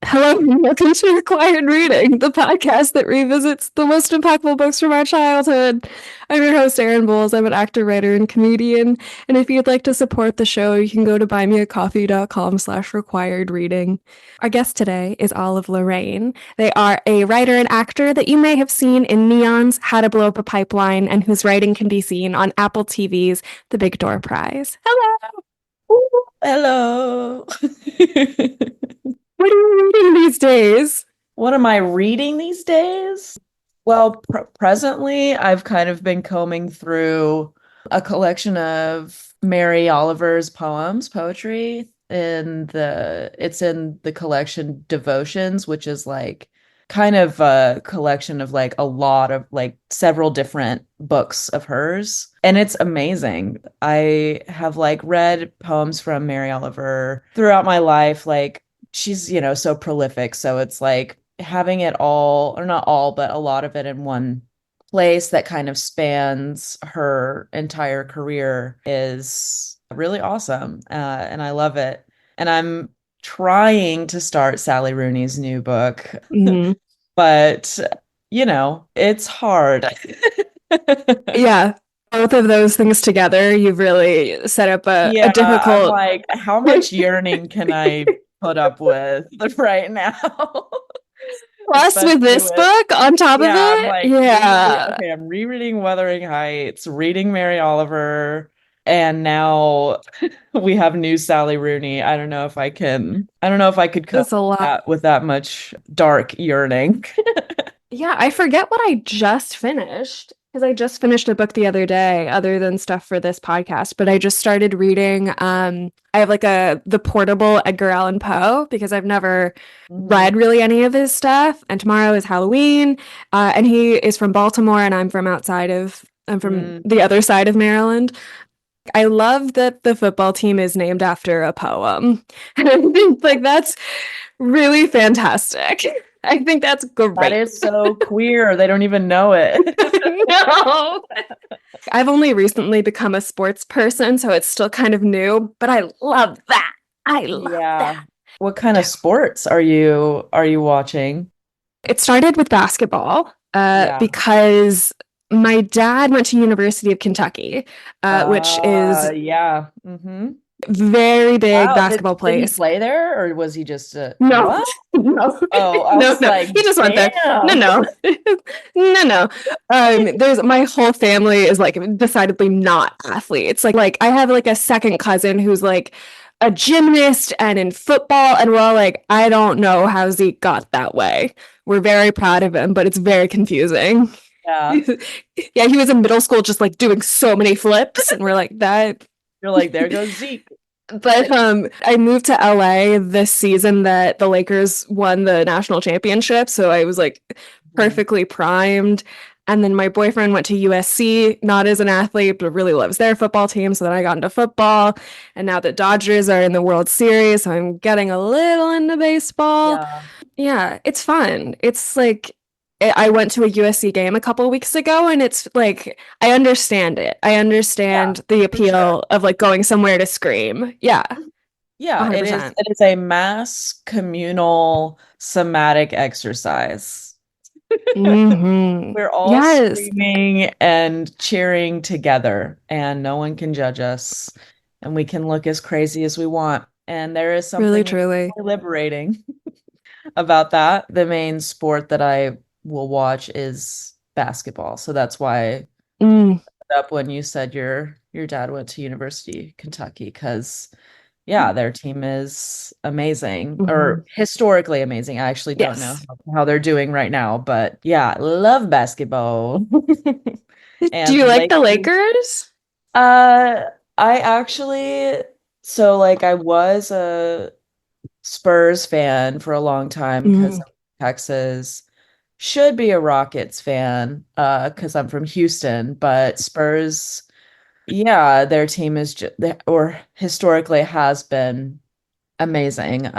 Hello, and welcome to Required Reading, the podcast that revisits the most impactful books from our childhood. I'm your host, Erin Bowles. I'm an actor, writer, and comedian. And if you'd like to support the show, you can go to buymeacoffee.com/requiredreading. Our guest today is Olive Lorraine. They are a writer and actor that you may have seen in Neon's How to Blow Up a Pipeline, and whose writing can be seen on Apple TV's The Big Door Prize. Hello! Hello. What are you reading these days? What am I reading these days? Well, presently, I've kind of been combing through a collection of Mary Oliver's poetry it's in the collection Devotions, which is like kind of a collection of like a lot of like several different books of hers. And it's amazing. I have like read poems from Mary Oliver throughout my life. Like she's, so prolific. So it's like having it all, or not all, but a lot of it in one place that kind of spans her entire career is really awesome. And I love it. And I'm trying to start Sally Rooney's new book, Mm-hmm. but it's hard. Yeah, both of those things together, you've really set up a Yeah, I'm difficult. like, how much yearning can I put up with right now? Plus, with Especially this with, book on top of yeah, I'm it, like rereading, yeah. okay, I'm rereading Wuthering Heights, reading Mary Oliver, and now we have new Sally Rooney. I don't know if I could cope It's a lot. with that much dark yearning. Yeah, I forget what I just finished because I just finished a book the other day, other than stuff for this podcast. But I just started reading. I have like the portable Edgar Allan Poe because I've never Mhm. read really any of his stuff. And tomorrow is Halloween, and he is from Baltimore, and I'm from Mm. the other side of Maryland. I love that the football team is named after a poem. And I think like that's really fantastic. I think that's That great. is so queer. They don't even know it. No. I've only recently become a sports person, so it's still kind of new, but I love that. I love Yeah. that. What kind of sports are you watching? It started with basketball, Yeah. because my dad went to University of Kentucky, which is Yeah. Mm-hmm. very big Wow. Did basketball did he place. play there or was he just No, what? no, Oh, I no, was no. like, He just went there. No, damn. no, no, no. There's my whole family is like decidedly not athletes. Like I have like a second cousin who's like a gymnast and in football, and we're all like, I don't know how Zeke got that way. We're very proud of him, but it's very confusing. Yeah. Yeah, he was in middle school just like doing so many flips, and we're like that. You're like, there goes Zeke. But I moved to LA this season that the Lakers won the national championship, so I was like Mhm. perfectly primed. And then my boyfriend went to USC, not as an athlete, but really loves their football team. So then I got into football. And now the Dodgers are in the World Series, so I'm getting a little into baseball. Yeah. Yeah, it's fun. It's like I went to a USC game a couple weeks ago, and it's like I understand it. I Yeah, understand the for sure. appeal of like going somewhere to scream. Yeah, Yeah, it is 100%. it is a mass communal somatic exercise. We're all Yes, screaming and cheering together, and no one can judge us, and we can look as crazy as we want. And there is really, something truly. liberating about that. The main sport that I will watch is basketball, so that's why I Mm, up when you said your dad went to University of Kentucky, because yeah, their team is amazing or mhm. historically amazing. I actually don't know Yes. how they're doing right now, but yeah, love basketball. Do And you like the Lakers. Lakers? Uh, I actually, so like I was a Spurs fan for a long time because Mm, of Texas. Should be a Rockets fan, because I'm from Houston, but Spurs, yeah, their team is just or historically has been amazing.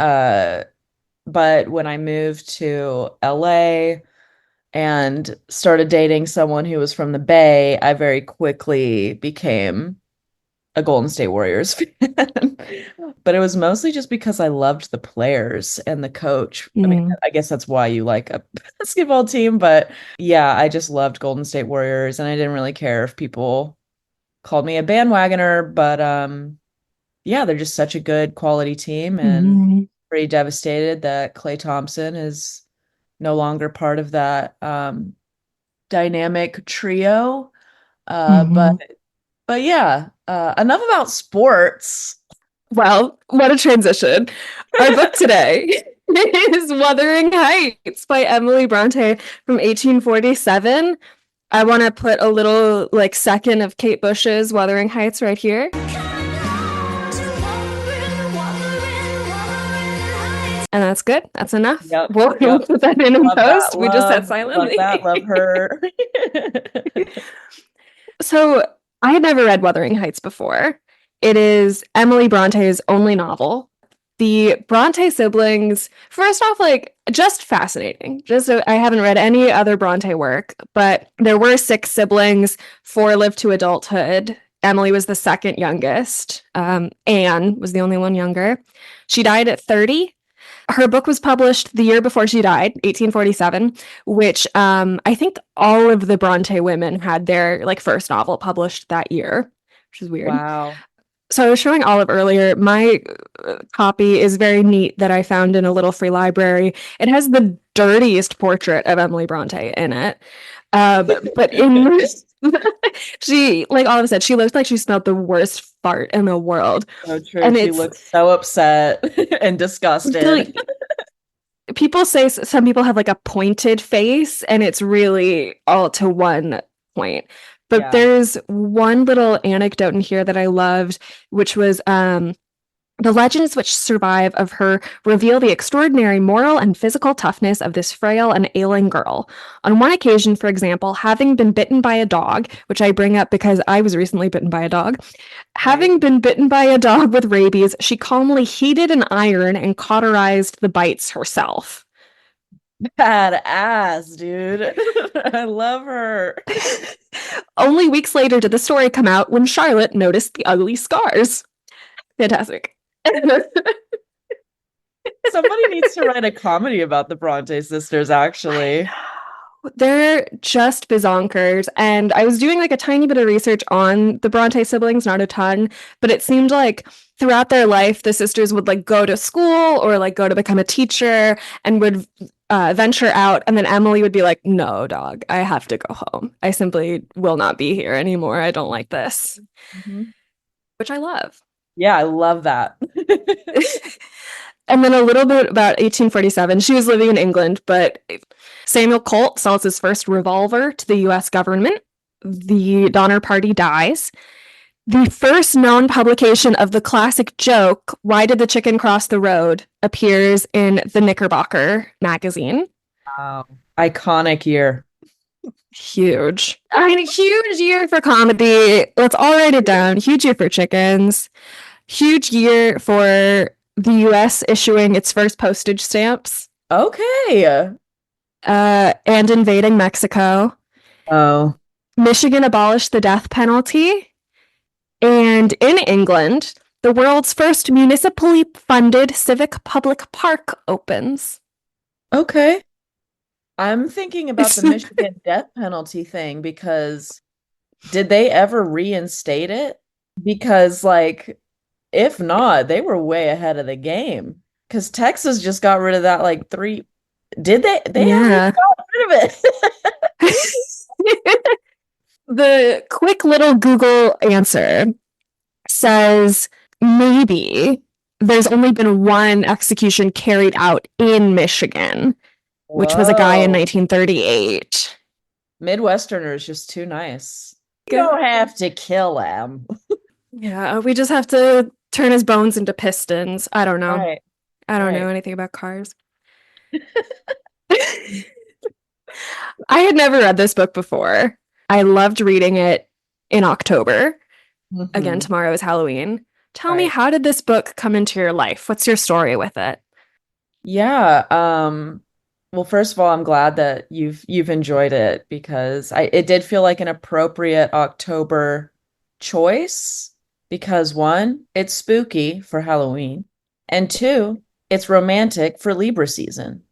But when I moved to LA and started dating someone who was from the Bay, I very quickly became a Golden State Warriors fan. But it was mostly just because I loved the players and the coach. I mean, Mm. I guess that's why you like a basketball team, but yeah, I just loved Golden State Warriors and I didn't really care if people called me a bandwagoner, but yeah, they're just such a good quality team and Mhm. pretty devastated that Klay Thompson is no longer part of that dynamic trio. Uh, but Mhm. but yeah, enough about sports. Well, what a transition. Our book today is Wuthering Heights by Emily Brontë from 1847. I want to put a little like second of Kate Bush's Wuthering Heights right here. And that's good. That's enough. Yep, We'll yep. put that in Love post. that. We just said Love that. silently. Love her. So I had never read Wuthering Heights before. It is Emily Bronte's only novel. The Bronte siblings, first off, like just fascinating. Just I haven't read any other Bronte work, but there were six siblings, four lived to adulthood. Emily was the second youngest. Anne was the only one younger. She died at 30. Her book was published the year before she died, 1847, which I think all of the Bronte women had their like first novel published that year, which is weird. Wow. So I was showing Olive earlier. My copy is very neat that I found in a little free library. It has the dirtiest portrait of Emily Bronte in it. But in she, like Olive said, she looks like she smelled the worst fart in the world. So true. And She it's looks so upset and disgusted. like people say some people have like a pointed face and it's really all to one point. But Yeah. there's one little anecdote in here that I loved, which was the legends which survive of her reveal the extraordinary moral and physical toughness of this frail and ailing girl. On one occasion, for example, having been bitten by a dog, which I bring up because I was recently bitten by a dog, having been bitten by a dog with rabies, she calmly heated an iron and cauterized the bites herself. Badass, dude. I love her. Only weeks later did the story come out when Charlotte noticed the ugly scars. Fantastic. Somebody needs to write a comedy about the Bronte sisters, actually. They're just bizonkers. And I was doing like a tiny bit of research on the Bronte siblings, not a ton, but it seemed like throughout their life, the sisters would like go to school or like go to become a teacher and would venture out. And then Emily would be like, no, dog, I have to go home. I simply will not be here anymore. I don't like this, Mhm. which I love. Yeah, I love that. And then a little bit about 1847. She was living in England, but Samuel Colt sells his first revolver to the US government. The Donner Party dies. The first known publication of the classic joke, Why Did the Chicken Cross the Road, appears in the Knickerbocker magazine. Wow. Iconic year. Huge. I mean, huge year for comedy. Let's all write it down. Huge year for chickens. Huge year for the US issuing its first postage stamps. Okay. And invading Mexico. Oh. Michigan abolished the death penalty. And in England, the world's first municipally funded civic public park opens. Okay. I'm thinking about the Michigan death penalty thing because did they ever reinstate it? Because, like, if not, they were way ahead of the game. Because Texas just got rid of that like three. Did they? They haven't even Yeah. got rid of it. The quick little Google answer says maybe there's only been one execution carried out in Michigan, which was a guy in Whoa. 1938. Midwesterners just too nice. You don't have to kill him. Yeah, we just have to turn his bones into pistons. I don't know. Right. I don't know Right. anything about cars. I had never read this book before. I loved reading it in October. Again, Mhm. tomorrow is Halloween. Tell me, Right. how did this book come into your life? What's your story with it? Yeah. Well, first of all, I'm glad that you've enjoyed it because it did feel like an appropriate October choice. Because one, it's spooky for Halloween, and two, it's romantic for Libra season.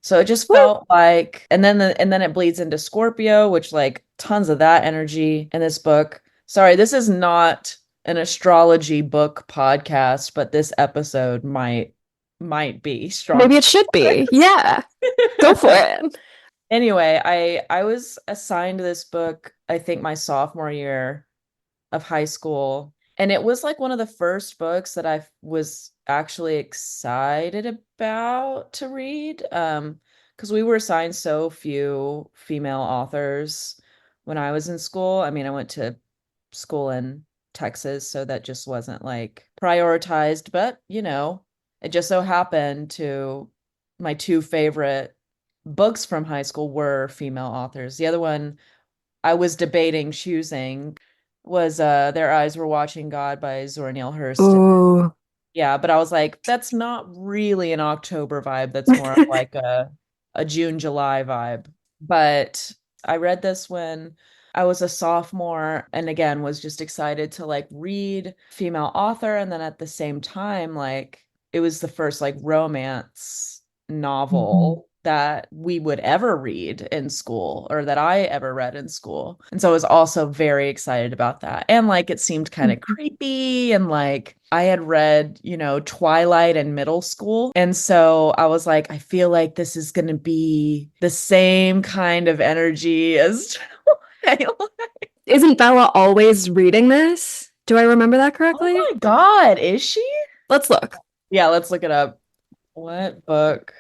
So it just What? felt like, and then it bleeds into Scorpio, which like tons of that energy in this book. Sorry, this is not an astrology book podcast, but this episode might be strong. Maybe it should be. Yeah, go for it. Anyway, I was assigned this book, I think my sophomore year of high school. And it was like one of the first books that I was actually excited about to read. Because we were assigned so few female authors when I was in school. I mean, I went to school in Texas, so that just wasn't like prioritized, but it just so happened to my two favorite books from high school were female authors. The other one I was debating choosing was Their Eyes Were Watching God by Zora Neale Hurston. Ooh. Yeah, but I was like, that's not really an October vibe. That's more of like a June, July vibe. But I read this when I was a sophomore and again was just excited to like read female author. And then at the same time, like it was the first like romance Mhm. novel that we would ever read in school or that I ever read in school. And so I was also very excited about that. And like it seemed kind of Mhm. creepy and like I had read, Twilight in middle school. And so I was like, I feel like this is going to be the same kind of energy as Twilight. Isn't Bella always reading this? Do I remember that Oh correctly? my God, is she? Let's look. Yeah, let's look it up. What book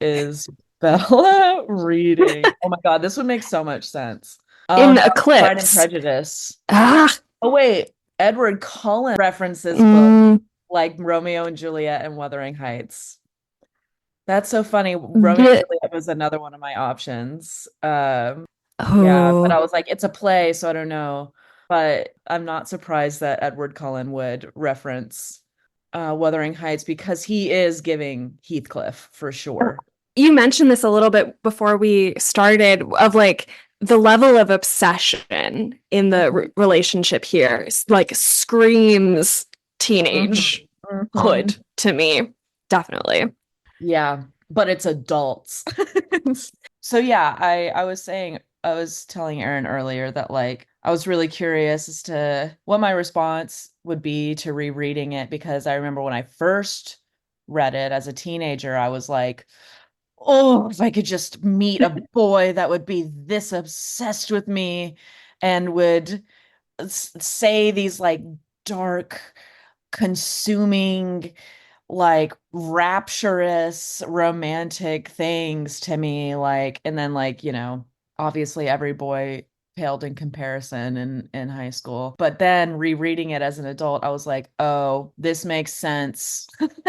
is Bella reading? Oh my God, this would make so much sense. Oh In no, Pride and Eclipse. Prejudice. Ah. Oh wait, Edward Cullen references book Mm, like Romeo and Juliet and Wuthering Heights. That's so funny. Romeo and the, Juliet was another one of my options. Yeah, but I oh, was like, it's a play, so I don't know. But I'm not surprised that Edward Cullen would reference Wuthering Heights because he is giving Heathcliff for sure. you mentioned this a little bit before we started of like the level of obsession in the relationship here like screams Mhm. teenage Mhm. hood to me. Definitely. Yeah, but it's adults. So yeah, I was telling Erin earlier that like I was really curious as to what my response would be to rereading it because I remember when I first read it as a teenager, I was like, oh, if I could just meet a boy that would be this obsessed with me and would say these like dark, consuming, like rapturous, romantic things to me. Like, and then like, obviously every boy paled in comparison in high school. But then rereading it as an adult, I was like, oh, this makes sense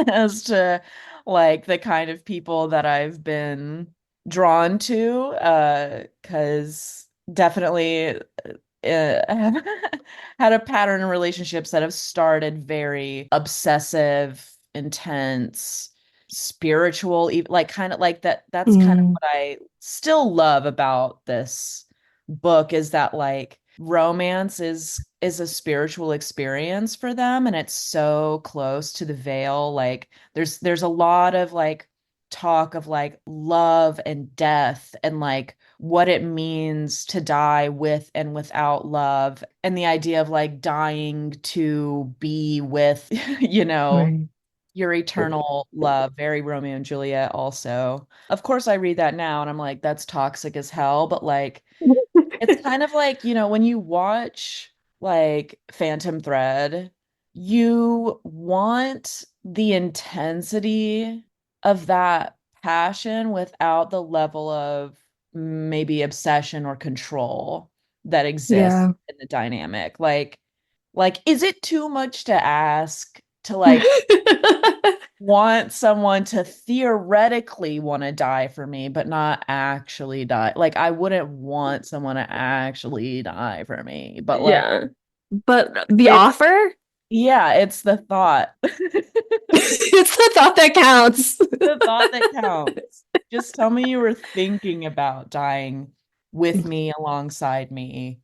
as to like the kind of people that I've been drawn to. Because definitely have had a pattern in relationships that have started very obsessive, intense, spiritual, like kind of like that. That's kind of Mm, what I still love about this book is that like romance is a spiritual experience for them and it's so close to the veil. Like there's a lot of like talk of like love and death and like what it means to die with and without love and the idea of like dying to be with right. your eternal love, very Romeo and Juliet also. Of course I read that now and I'm like that's toxic as hell, but like it's kind of like, when you watch like Phantom Thread, you want the intensity of that passion without the level of maybe obsession or control that exists Yeah. in the dynamic. Like, is it too much to ask to like want someone to theoretically want to die for me, but not actually die. Like I wouldn't want someone to actually die for me, but like Yeah. But the it's offer, yeah, it's the thought. it's the thought that counts. The thought that counts. Just tell me you were thinking about dying with me alongside me.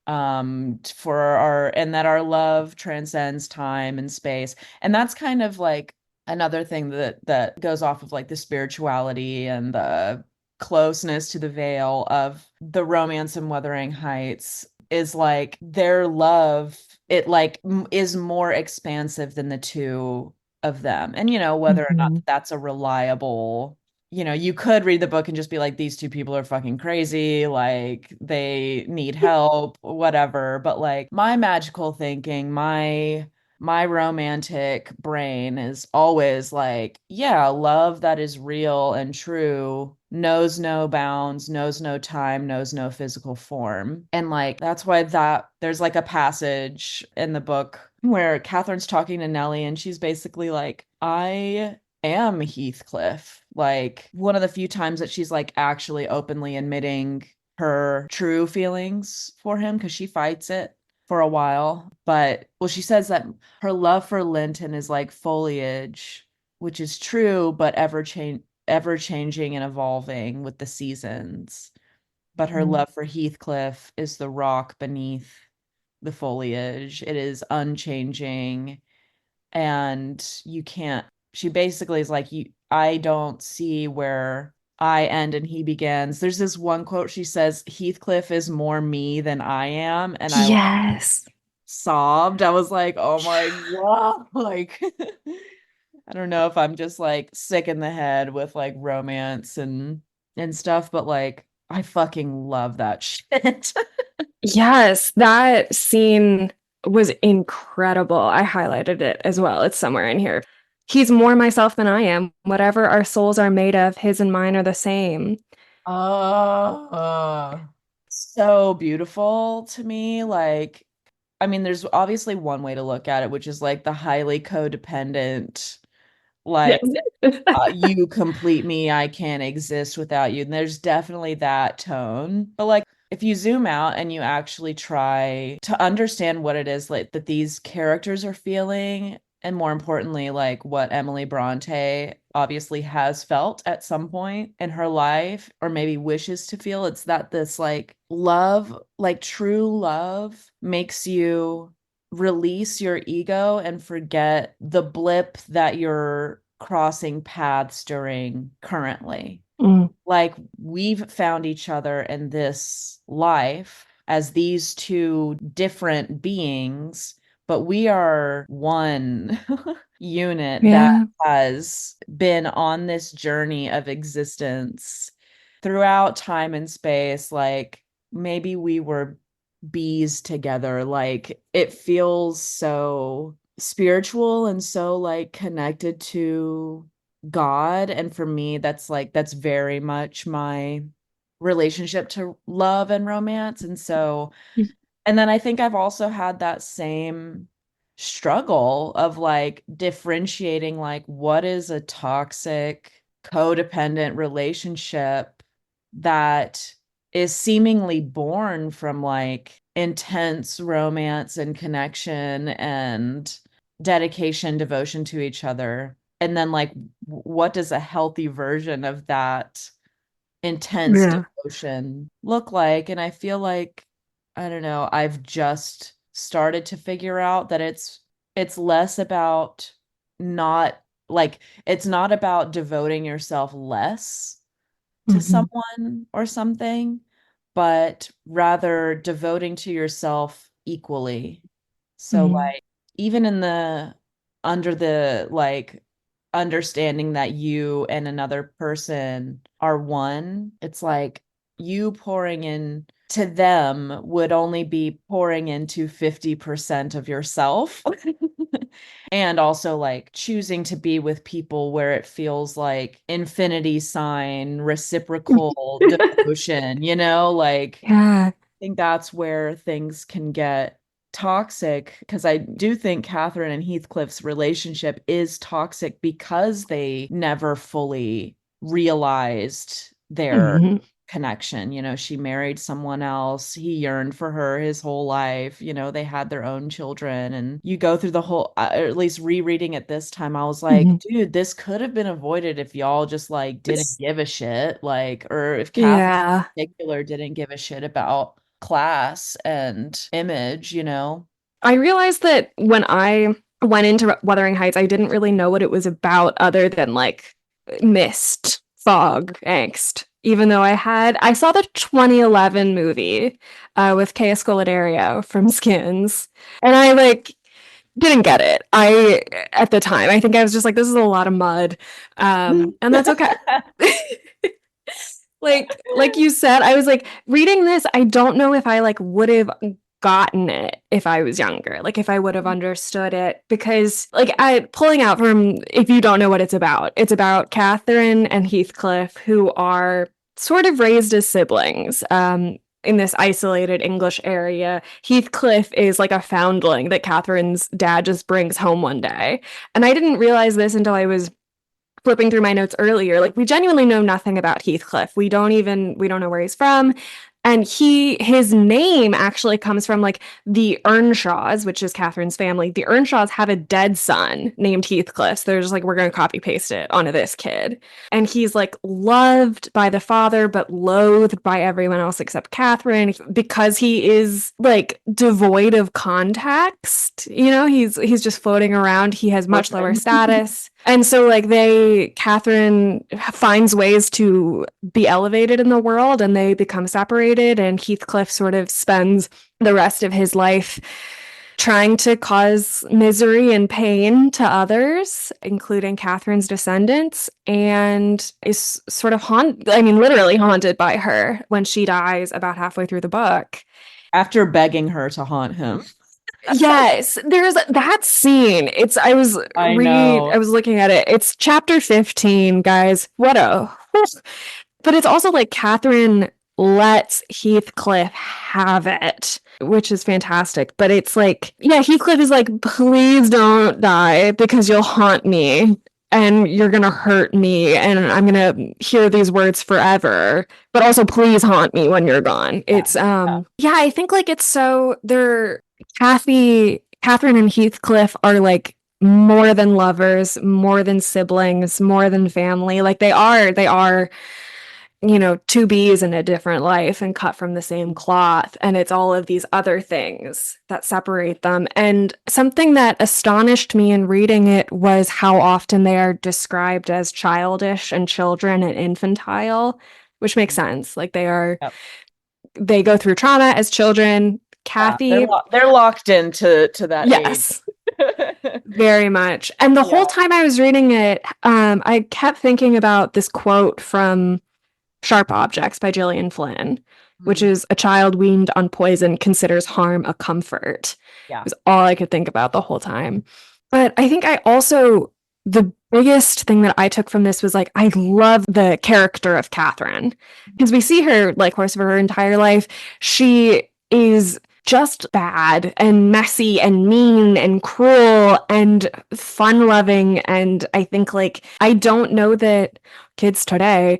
for our and that our love transcends time and space. And that's kind of like another thing that goes off of like the spirituality and the closeness to the veil of the romance in Wuthering Heights is like their love, it like is more expansive than the two of them. And whether or not Mhm. that's a reliable, you could read the book and just be like, these two people are fucking crazy, like they need help, whatever. But like my magical thinking, my romantic brain is always like, yeah, love that is real and true knows no bounds, knows no time, knows no physical form. And like that's why that there's like a passage in the book where Catherine's talking to Nellie and she's basically like, I am Heathcliff. Like one of the few times that she's like actually openly admitting her true feelings for him because she fights it for a while. But well, she says that her love for Linton is like foliage, which is true, but ever changing and evolving with the seasons. But her Mhm. love for Heathcliff is the rock beneath the foliage. It is unchanging and you can't, she basically is like, I don't see where I end and he begins. There's this one quote she says, Heathcliff is more me than I am. And I like Yes. sobbed. I was like, oh my God. Like I don't know if I'm just like sick in the head with like romance and stuff, but like I fucking love that shit. Yes, that scene was incredible. I highlighted it as well. It's somewhere in here. He's more myself than I am. Whatever our souls are made of, his and mine are the same. Oh, so beautiful to me. Like, I mean, there's obviously one way to look at it, which is like the highly codependent, like, Yes. you complete me, I can't exist without you. And there's definitely that tone. But like, if you zoom out and you actually try to understand what it is like that these characters are feeling, and more importantly, like what Emily Brontë obviously has felt at some point in her life, or maybe wishes to feel, it's that this like love, like true love, makes you release your ego and forget the blip that you're crossing paths during currently. Mm, Like we've found each other in this life as these two different beings, but we are one unit that yeah. has been on this journey of existence throughout time and space. Like maybe we were bees together. Like it feels so spiritual and so like connected to God. And for me, that's very much my relationship to love and romance. And so, and then I think I've also had that same struggle of like differentiating like what is a toxic codependent relationship that is seemingly born from like intense romance and connection and dedication, devotion to each other. And then like what does a healthy version of that intense Yeah. devotion look like? And I feel like, I don't know, I've just started to figure out that it's less about not like it's not about devoting yourself less to Mhm. someone or something, but rather devoting to yourself equally. So Mhm. like even in the under the like understanding that you and another person are one, it's like you pouring in to them would only be pouring into 50% of yourself. And also like choosing to be with people where it feels like infinity sign, reciprocal devotion, like Yeah. I think that's where things can get toxic because I do think Catherine and Heathcliff's relationship is toxic because they never fully realized their Mhm. connection. She married someone else. He yearned for her his whole life. They had their own children. And you go through the whole, or at least rereading it this time, I was like, Mhm. dude, this could have been avoided if y'all just like didn't give a shit. Like, or if Catherine Yeah. in particular didn't give a shit about class and image, you know? I realized that when I went into Wuthering Heights, I didn't really know what it was about other than like mist, fog, angst. Even though I saw the 2011 movie with Kea Scolario from Skins, and I like didn't get it. At the time, I think I was just like, this is a lot of mud, and that's okay. Like you said, I was like reading this, I don't know if I like would have gotten it if I was younger, like if I would have understood it, because like I pulling out from, if you don't know what it's about Catherine and Heathcliff, who are sort of raised as siblings in this isolated English area. Heathcliff is like a foundling that Catherine's dad just brings home one day, and I didn't realize this until I was flipping through my notes earlier. Like we genuinely know nothing about Heathcliff. We don't know where he's from. And his name actually comes from like the Earnshaws, which is Catherine's family. The Earnshaws have a dead son named Heathcliff. So they're just like, we're going to copy paste it onto this kid. And he's like loved by the father, but loathed by everyone else except Catherine because he is like devoid of context. You know, he's just floating around. He has much lower status. And so like Catherine finds ways to be elevated in the world, and they become separated, and Heathcliff sort of spends the rest of his life trying to cause misery and pain to others, including Catherine's descendants, and is sort of literally haunted by her when she dies about halfway through the book. After begging her to haunt him. Yes, there's that scene. I was looking at it. It's chapter 15, guys. But it's also like Catherine lets Heathcliff have it, which is fantastic. But it's like, yeah, Heathcliff is like, please don't die because you'll haunt me and you're gonna hurt me and I'm gonna hear these words forever. But also please haunt me when you're gone. It's yeah, I think like it's so Catherine and Heathcliff are like more than lovers, more than siblings, more than family. Like they are, two bees in a different life and cut from the same cloth. And it's all of these other things that separate them. And something that astonished me in reading it was how often they are described as childish and children and infantile, which makes sense. Like they go through trauma as children. Kathy, they're locked into that yes, age. Very much. And the whole time I was reading it, I kept thinking about this quote from Sharp Objects by Gillian Flynn, which is a child weaned on poison considers harm a comfort. Yeah. It was all I could think about the whole time. But I think the biggest thing that I took from this was like, I love the character of Catherine because we see her like course of her entire life. She is just bad and messy and mean and cruel and fun-loving. And I think like, I don't know that kids today,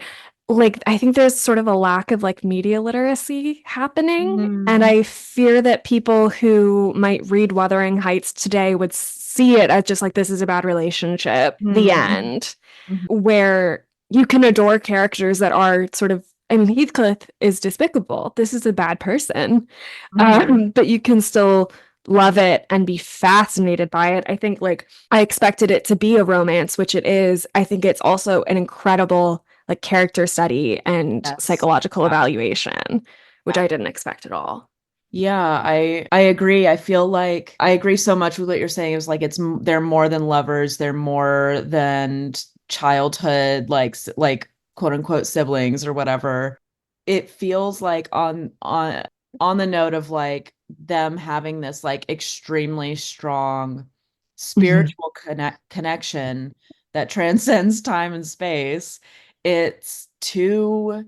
like, I think there's sort of a lack of like media literacy happening. And I fear that people who might read Wuthering Heights today would see it as just like, this is a bad relationship, the end, where you can adore characters that are sort of, I mean, Heathcliff is despicable. This is a bad person. But you can still love it and be fascinated by it. I think like I expected it to be a romance, which it is. I think it's also an incredible like character study and psychological evaluation, which I didn't expect at all. Yeah, I agree. I feel like I agree so much with what you're saying. It was like they're more than lovers. They're more than childhood, like quote unquote siblings or whatever. It feels like on the note of like them having this like extremely strong spiritual connection that transcends time and space. It's two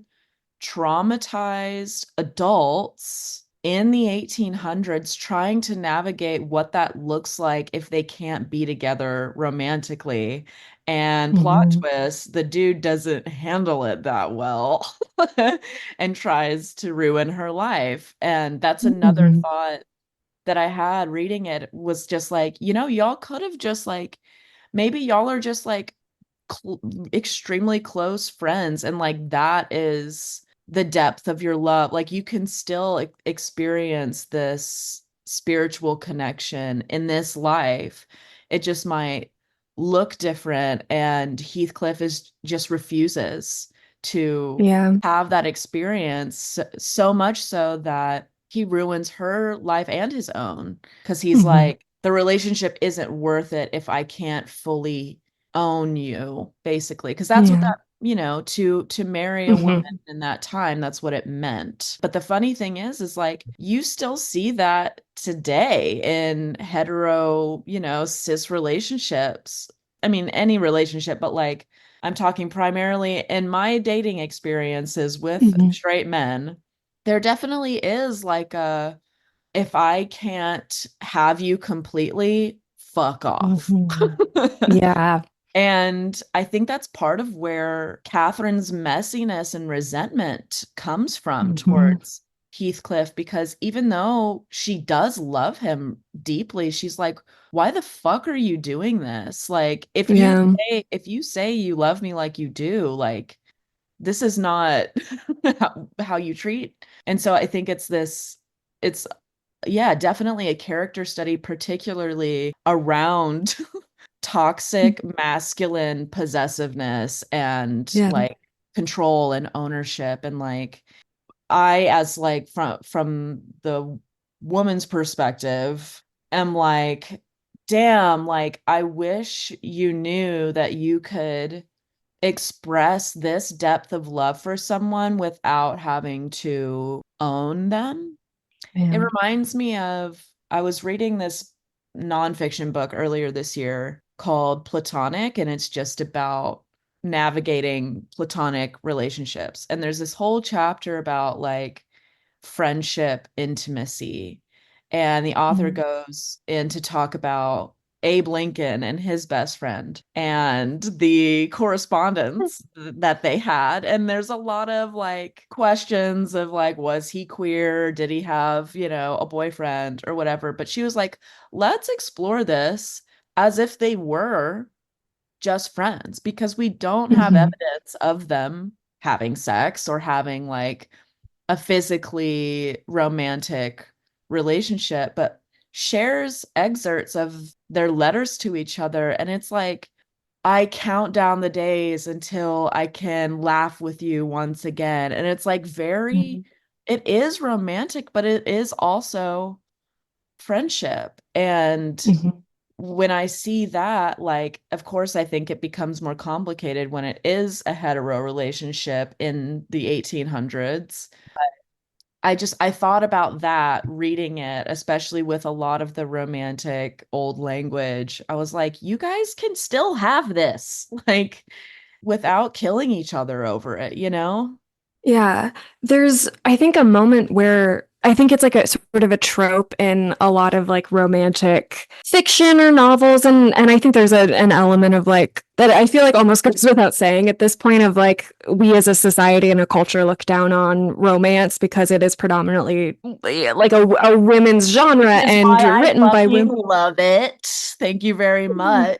traumatized adults in the 1800s trying to navigate what that looks like if they can't be together romantically. And plot twist, the dude doesn't handle it that well and tries to ruin her life. And that's another thought that I had reading it, was just like, y'all could have just like, maybe y'all are just like extremely close friends, and like that is the depth of your love. Like you can still experience this spiritual connection in this life. It just might look different, and Heathcliff is just refuses to Yeah. have that experience, so much so that he ruins her life and his own, because he's Mhm. like, the relationship isn't worth it if I can't fully own you, basically, because that's what Yeah. that, to marry a woman Mhm. in that time, that's what it meant. But the funny thing is like you still see that today in hetero, cis relationships. I mean, any relationship, but like I'm talking primarily in my dating experiences with Mhm. straight men. There definitely is like a, if I can't have you completely, fuck off. Mhm. Yeah. And I think that's part of where Catherine's messiness and resentment comes from Mhm. towards Heathcliff, because even though she does love him deeply, she's like, why the fuck are you doing this? Like, Yeah. if you say you love me like you do, like this is not how you treat. And so I think it's yeah, definitely a character study, particularly around toxic masculine possessiveness and Yeah. like control and ownership. And like I, as like from the woman's perspective, am like, damn, like I wish you knew that you could express this depth of love for someone without having to own them. It Yeah. reminds me of, I was reading this nonfiction book earlier this year called Platonic, and it's just about navigating platonic relationships. And there's this whole chapter about like friendship, intimacy. And the author Mhm. goes in to talk about Abe Lincoln and his best friend and the correspondence that they had. And there's a lot of like questions of like, was he queer? Did he have, a boyfriend or whatever? But she was like, let's explore this as if they were just friends, because we don't have Mhm. evidence of them having sex or having like a physically romantic relationship, but shares excerpts of their letters to each other. And it's like, I count down the days until I can laugh with you once again. And it's like Mhm. it is romantic, but it is also friendship. And Mhm. when I see that, like, of course, I think it becomes more complicated when it is a hetero relationship in the 1800s. I thought about that reading it, especially with a lot of the romantic old language. I was like, you guys can still have this, like, without killing each other over it, you know? Yeah, there's, I think, a moment where I think it's like a sort of a trope in a lot of like romantic fiction or novels, and I think there's an element of like that I feel like almost goes without saying at this point of like we as a society and a culture look down on romance because it is predominantly like a women's genre Which is and why I written by fucking women. love it. Thank you very much.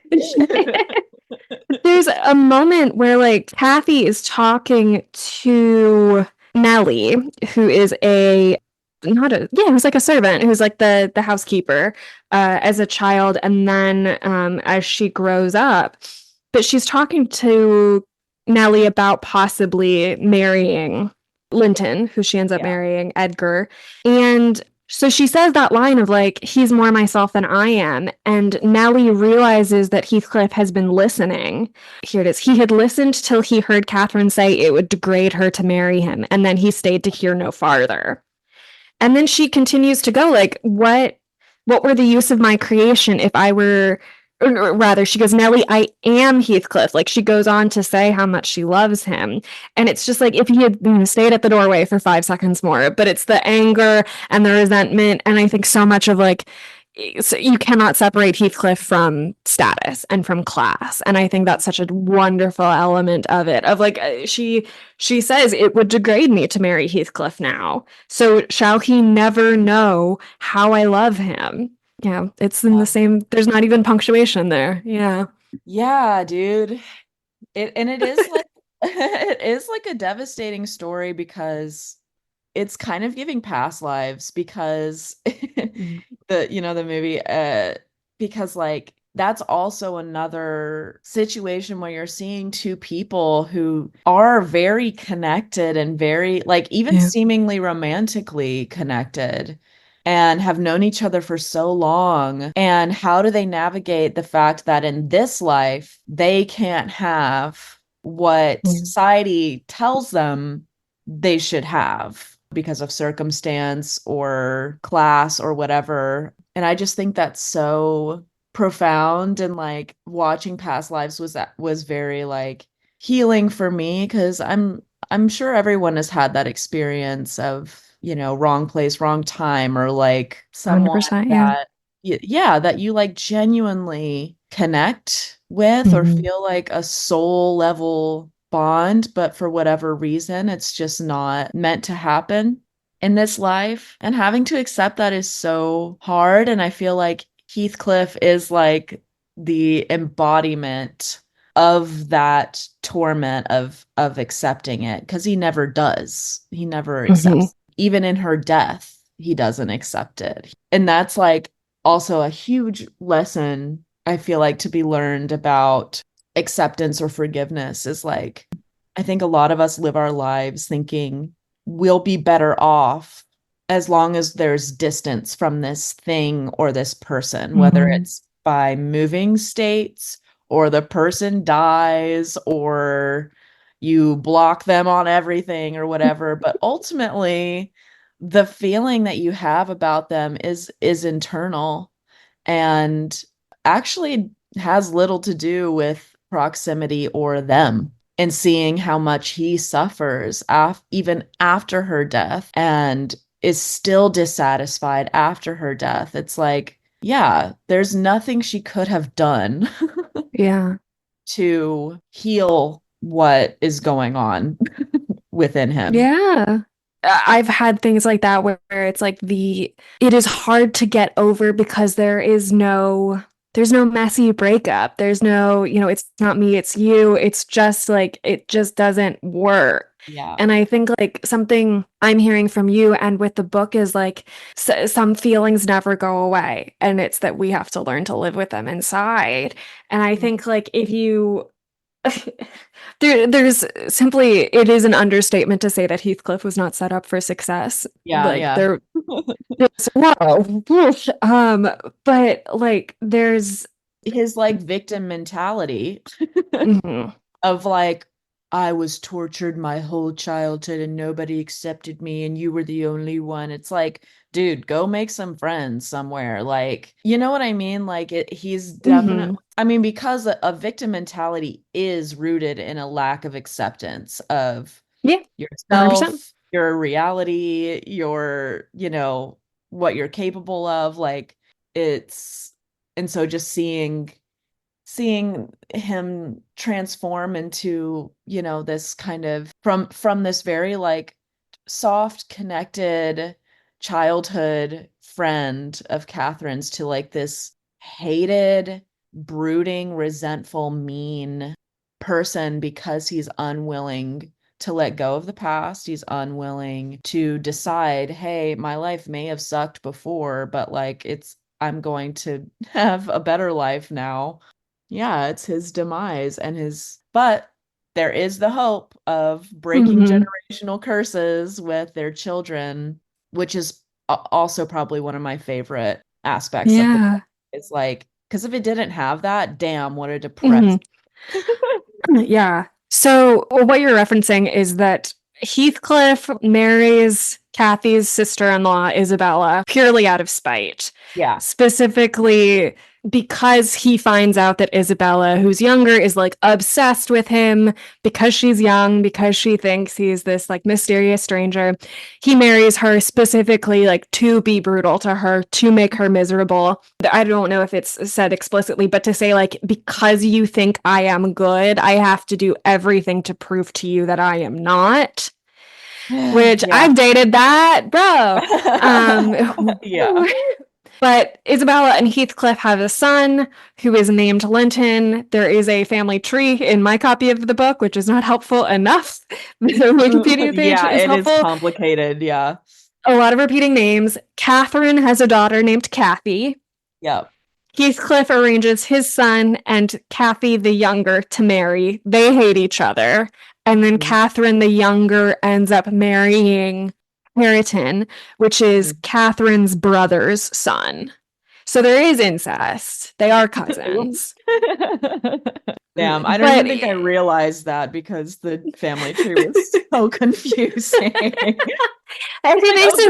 There's a moment where like Kathy is talking to Nellie, who is a not a yeah, who's like a servant, who's like the housekeeper as a child, and then as she grows up. But she's talking to Nellie about possibly marrying Linton, who she ends up Yeah. marrying, Edgar. And so she says that line of like, he's more myself than I am. And Nellie realizes that Heathcliff has been listening. Here it is. He had listened till he heard Catherine say it would degrade her to marry him. And then he stayed to hear no farther. And then she continues to go like, what were the use of my creation if I were or rather she goes, Nellie, I am Heathcliff. Like she goes on to say how much she loves him. And it's just like if he had stayed at the doorway for 5 seconds more, but it's the anger and the resentment. And I think so much of like so you cannot separate Heathcliff from status and from class. And I think that's such a wonderful element of it. Of like she says it would degrade me to marry Heathcliff now. So shall he never know how I love him? Yeah, it's in the same, there's not even punctuation there. Yeah. Yeah, dude. It is like It is like a devastating story because it's kind of giving past lives because Mm. the movie because like that's also another situation where you're seeing two people who are very connected and very like even Yeah. seemingly romantically connected and have known each other for so long. And how do they navigate the fact that in this life they can't have what Yeah. society tells them they should have because of circumstance or class or whatever. And I just think that's so profound, and like watching past lives was very like healing for me because I'm sure everyone has had that experience of, wrong place, wrong time, or like someone 100%. Yeah. that yeah, that you like genuinely connect with or Hmm. feel like a soul level bond, but for whatever reason, it's just not meant to happen in this life. And having to accept that is so hard. And I feel like Heathcliff is like the embodiment of that torment of accepting it because he never does. He never Hmm. accepts. Even in her death, he doesn't accept it. And that's like also a huge lesson I feel like to be learned about acceptance or forgiveness is like I think a lot of us live our lives thinking we'll be better off as long as there's distance from this thing or this person, whether Hmm. it's by moving states or the person dies or you block them on everything or whatever. But ultimately, the feeling that you have about them is internal and actually has little to do with proximity or them. And seeing how much he suffers even after her death and is still dissatisfied after her death. It's like, yeah, there's nothing she could have done Yeah. to heal what is going on within him. Yeah. I've had things like that where it's like it is hard to get over because there's no messy breakup. There's no, it's not me, it's you. It's just like, it just doesn't work. Yeah. And I think like something I'm hearing from you and with the book is like some feelings never go away. And it's that we have to learn to live with them inside. And I think like if you there's simply, it is an understatement to say that Heathcliff was not set up for success. Yeah, Like yeah. there's whoa, whoosh. But like there's, His like victim mentality mhm, of like I was tortured my whole childhood and nobody accepted me and you were the only one. It's like, dude, go make some friends somewhere. Like, you know what I mean? Like he's definitely mhm. I mean, because a victim mentality is rooted in a lack of acceptance of Yeah, 100%. yourself, your reality, what you're capable of. Like it's and so just seeing him transform into, this kind of from this very like soft, connected childhood friend of Catherine's to like this hated, brooding, resentful, mean person because he's unwilling to let go of the past. He's unwilling to decide, hey, my life may have sucked before, but like I'm going to have a better life now. Yeah, it's his demise but there is the hope of breaking Mhm. generational curses with their children, which is also probably one of my favorite aspects of the book. Yeah. It's like, because if it didn't have that, damn, what a depressed. Mhm. Yeah. So what you're referencing is that Heathcliff marries Kathy's sister-in-law, Isabella, purely out of spite. Yeah. Specifically because he finds out that Isabella, who's younger, is like obsessed with him because she's young, because she thinks he's this like mysterious stranger. He marries her specifically like to be brutal to her, to make her miserable. I don't know if it's said explicitly, but to say like, because you think I am good, I have to do everything to prove to you that I am not. Which Yeah. I've dated that, bro. Um, Yeah. But Isabella and Heathcliff have a son who is named Linton. There is a family tree in my copy of the book, which is not helpful enough. The Wikipedia page Yeah, is it is helpful. complicated. Yeah. A lot of repeating names. Catherine has a daughter named Kathy. Yeah. Heathcliff arranges his son and Kathy the younger to marry. They hate each other. And then Catherine the younger ends up marrying Hareton, which is Catherine's brother's son. So there is incest. They are cousins. Damn, I don't even think I realized that because the family tree was so confusing. And exactly.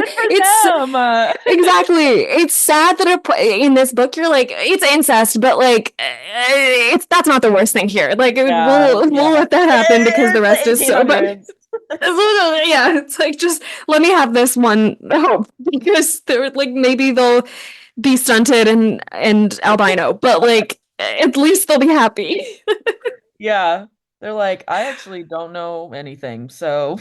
It's sad that in this book you're like it's incest, but like that's not the worst thing here. Like we'll let that happen because the rest is so bad. Yeah, it's like just let me have this one hope because they're like maybe they'll be stunted and albino, but like at least they'll be happy. Yeah, they're like I actually don't know anything, so.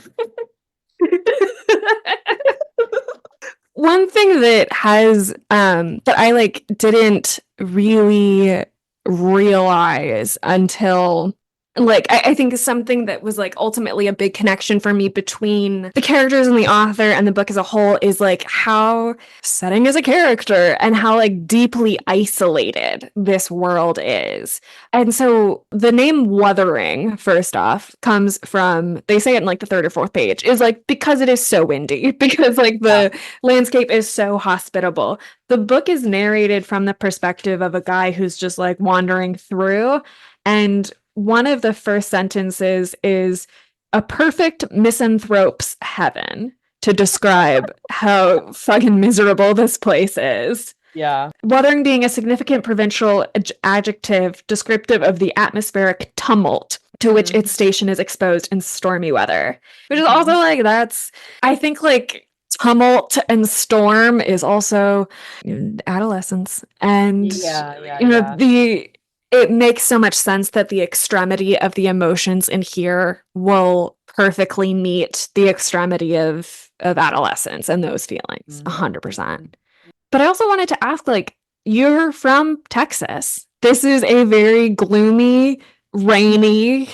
One thing that has that I like didn't really realize until like I think something that was like ultimately a big connection for me between the characters and the author and the book as a whole is like how setting as a character and how like deeply isolated this world is. And so the name Wuthering, first off, comes from, they say it in like the third or fourth page, is like because it is so windy, because like the landscape is so hospitable. The book is narrated from the perspective of a guy who's just like wandering through, and one of the first sentences is a perfect misanthrope's heaven to describe how fucking miserable this place is. Yeah. Wuthering being a significant provincial adjective descriptive of the atmospheric tumult to which its station is exposed in stormy weather, which is also like that's, I think like tumult and storm is also adolescence. And it makes so much sense that the extremity of the emotions in here will perfectly meet the extremity of adolescence and those feelings 100%. But I also wanted to ask, like, you're from Texas. This is a very gloomy, rainy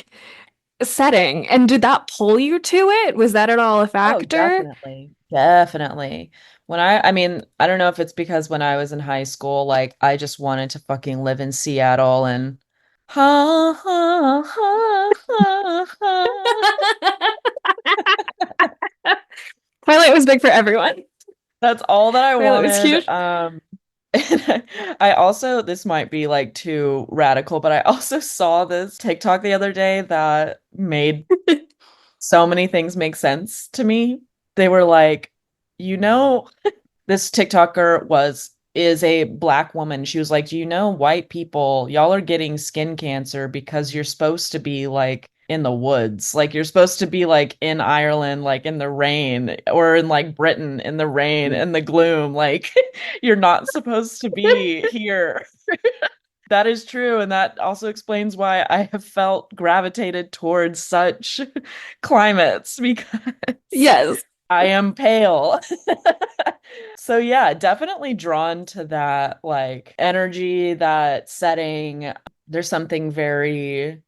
setting. And did that pull you to it? Was that at all a factor? Oh, definitely. I mean, I don't know if it's because when I was in high school, like I just wanted to fucking live in Seattle and ha ha ha ha ha. Twilight was big for everyone. That's all that I wanted. It's cute. I also, this might be like too radical, but I also saw this TikTok the other day that made so many things make sense to me. They were like, this TikToker is a Black woman. She was like, do you know white people, y'all are getting skin cancer because you're supposed to be like in the woods. Like you're supposed to be like in Ireland, like in the rain, or in like Britain in the rain and the gloom. Like you're not supposed to be here. That is true. And that also explains why I have felt gravitated towards such climates because yes, I am pale. So yeah, definitely drawn to that like energy, that setting. There's something very,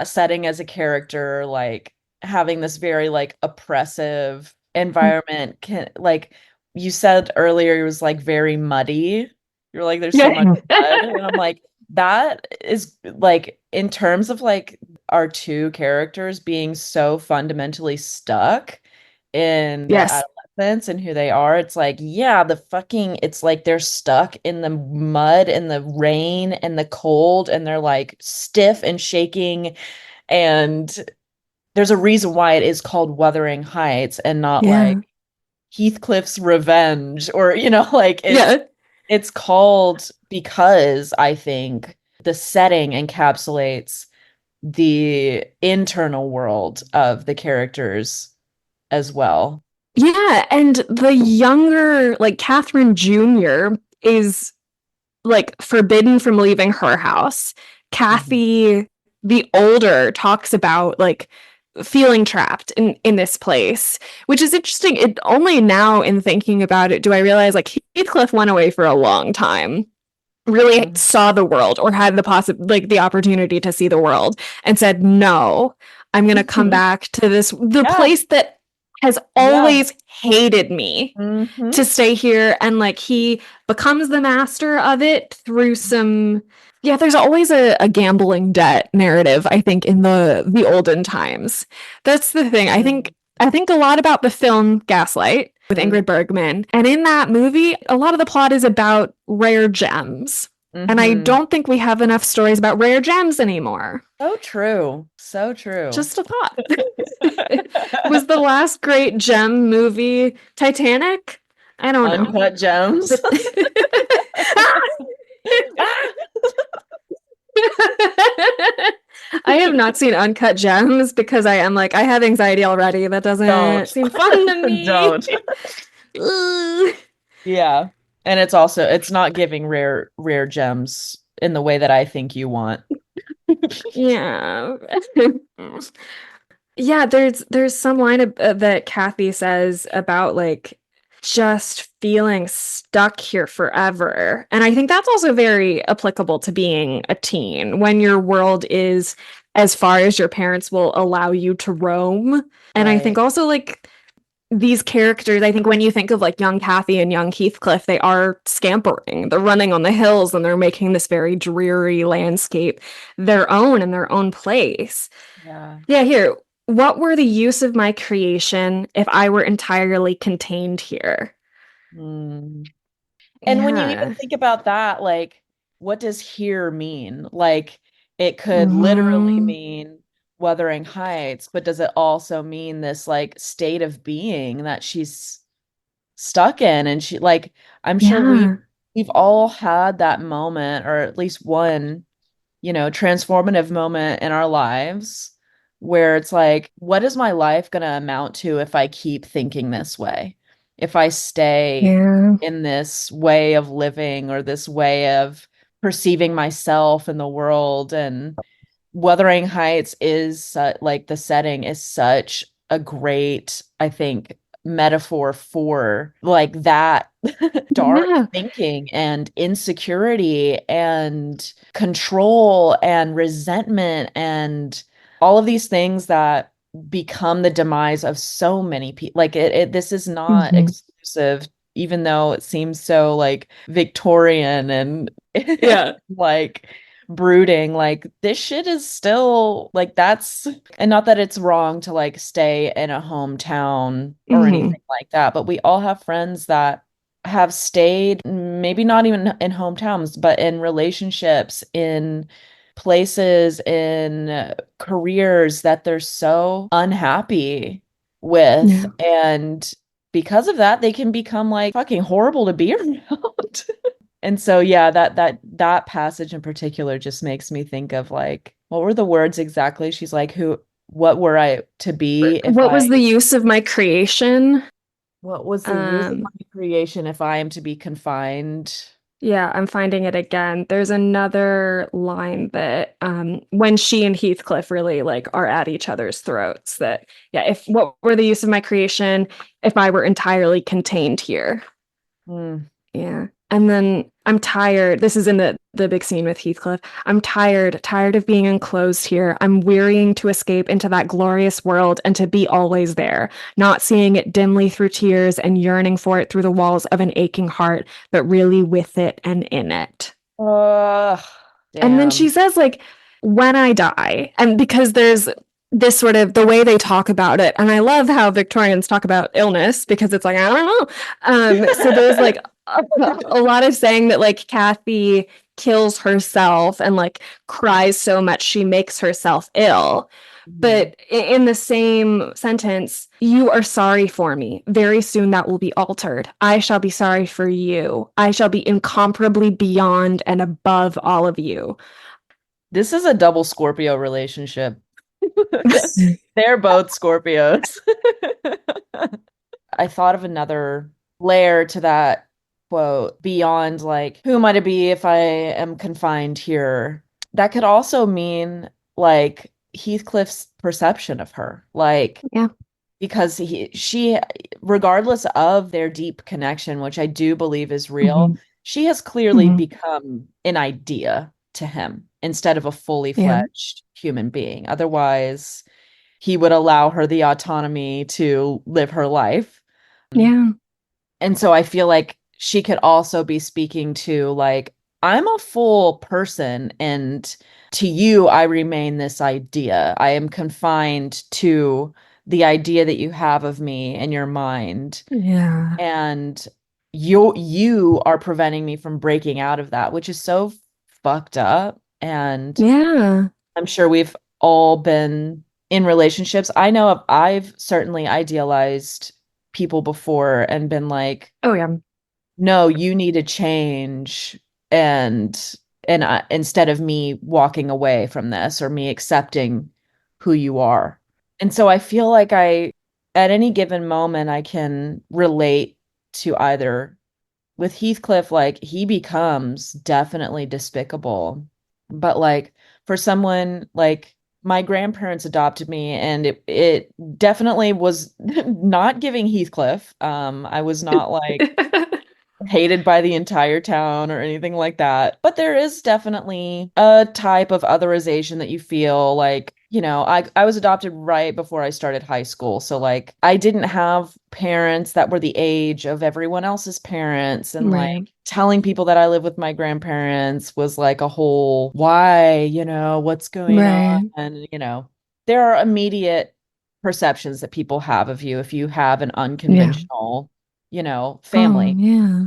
setting as a character, like having this very like oppressive environment can like you said earlier, it was like very muddy. You're like, there's so much mud. And I'm like, that is like in terms of like our two characters being so fundamentally stuck in their adolescence and who they are, it's like, it's like they're stuck in the mud and the rain and the cold and they're like stiff and shaking. And there's a reason why it is called Wuthering Heights and not like Heathcliff's Revenge or, like it's called because I think the setting encapsulates the internal world of the characters as well. Yeah, and the younger, like Catherine Jr. is like forbidden from leaving her house. Kathy, the older, talks about like feeling trapped in this place, which is interesting. It only now in thinking about it do I realize like Heathcliff went away for a long time, really Mhm. saw the world or had the opportunity to see the world and said, no, I'm gonna come back to the Yeah. place that has Yeah. always hated me, Hmm. to stay here. And like he becomes the master of it through some, yeah, there's always a gambling debt narrative, I think, in the olden times. That's the thing. I think a lot about the film Gaslight with Ingrid Bergman. And in that movie, a lot of the plot is about rare gems. And I Hmm. don't think we have enough stories about rare gems anymore. So true. So true. Just a thought. Was the last great gem movie Titanic? I don't know. Uncut gems. But I have not seen Uncut Gems because I am like, I have anxiety already. That doesn't Don't. seem fun to me. Don't. Yeah. And it's not giving rare gems in the way that I think you want. Yeah. Yeah, there's some line that Kathy says about like just feeling stuck here forever. And I think that's also very applicable to being a teen when your world is as far as your parents will allow you to roam. And I think Right. also like these characters, I think when you think of like young Kathy and young Heathcliff, they are scampering. They're running on the hills and they're making this very dreary landscape their own in their own place. Yeah. Yeah, here. What were the use of my creation if I were entirely contained here? Mm. And when you even Yeah. think about that, like, what does here mean? Like, it could literally Hmm. mean Wuthering Heights, but does it also mean this like state of being that she's stuck in? And she like, I'm sure Yeah. we've all had that moment, or at least one, transformative moment in our lives where it's like, what is my life going to amount to if I keep thinking this way? If I stay Yeah. in this way of living or this way of perceiving myself in the world. And Wuthering Heights is like the setting is such a great, I think, metaphor for like that dark Yeah. thinking and insecurity and control and resentment and all of these things that become the demise of so many people. Like this is not Hmm. exclusive, even though it seems so like Victorian and Yeah. like brooding. Like this shit is still like that's, and not that it's wrong to like stay in a hometown or Hmm. anything like that, but we all have friends that have stayed, maybe not even in hometowns, but in relationships, in places, in careers that they're so unhappy with. Yeah. And because of that, they can become like fucking horrible to be around. And so yeah, that passage in particular just makes me think of like, what were the words exactly? She's like, what were I to be if What was I the use of my creation? what was the use of Um, my creation if I am to be confined? yeah, I'm finding it again. There's another line that when she and Heathcliff really like are at each other's throats that yeah, if what were the use of my creation if I were entirely contained here? Hmm. Yeah. And then I'm tired. This is in the big scene with Heathcliff. I'm tired of being enclosed here. I'm wearying to escape into that glorious world and to be always there, not seeing it dimly through tears and yearning for it through the walls of an aching heart, but really with it and in it. Ugh, And then she damn. says, like, when I die, and because there's this sort of the way they talk about it, and I love how Victorians talk about illness because it's like, I don't know. So there's like a lot of saying that like Kathy kills herself and like cries so much she makes herself ill. Mhm. But in the same sentence, you are sorry for me. Very soon that will be altered. I shall be sorry for you. I shall be incomparably beyond and above all of you. This is a double Scorpio relationship. They're both Scorpios. I thought of another layer to that quote beyond like, who am I to be if I am confined here? That could also mean like Heathcliff's perception of her. Like, Yeah. because she, regardless of their deep connection, which I do believe is real, Hmm. she has clearly Hmm. become an idea to him instead of a fully Yeah. fledged human being. Otherwise, he would allow her the autonomy to live her life. Yeah. And so I feel like she could also be speaking to, like, I'm a full person, and to you, I remain this idea. I am confined to the idea that you have of me in your mind. Yeah. And you are preventing me from breaking out of that, which is so fucked up. And Yeah. I'm sure we've all been in relationships. I know I've certainly idealized people before and been like, Oh yeah. no, you need to change, and instead of me walking away from this or me accepting who you are. And so I feel like at any given moment I can relate to either. With Heathcliff, like, he becomes definitely despicable. But like, for someone like, my grandparents adopted me, and it definitely was not giving Heathcliff. I was not like hated by the entire town or anything like that. But there is definitely a type of otherization that you feel like, I was adopted right before I started high school. So like, I didn't have parents that were the age of everyone else's parents. And like, Right. telling people that I live with my grandparents was like a whole, why, what's going on? Right. And, there are immediate perceptions that people have of you if you have an Yeah. unconventional, Oh family. yeah.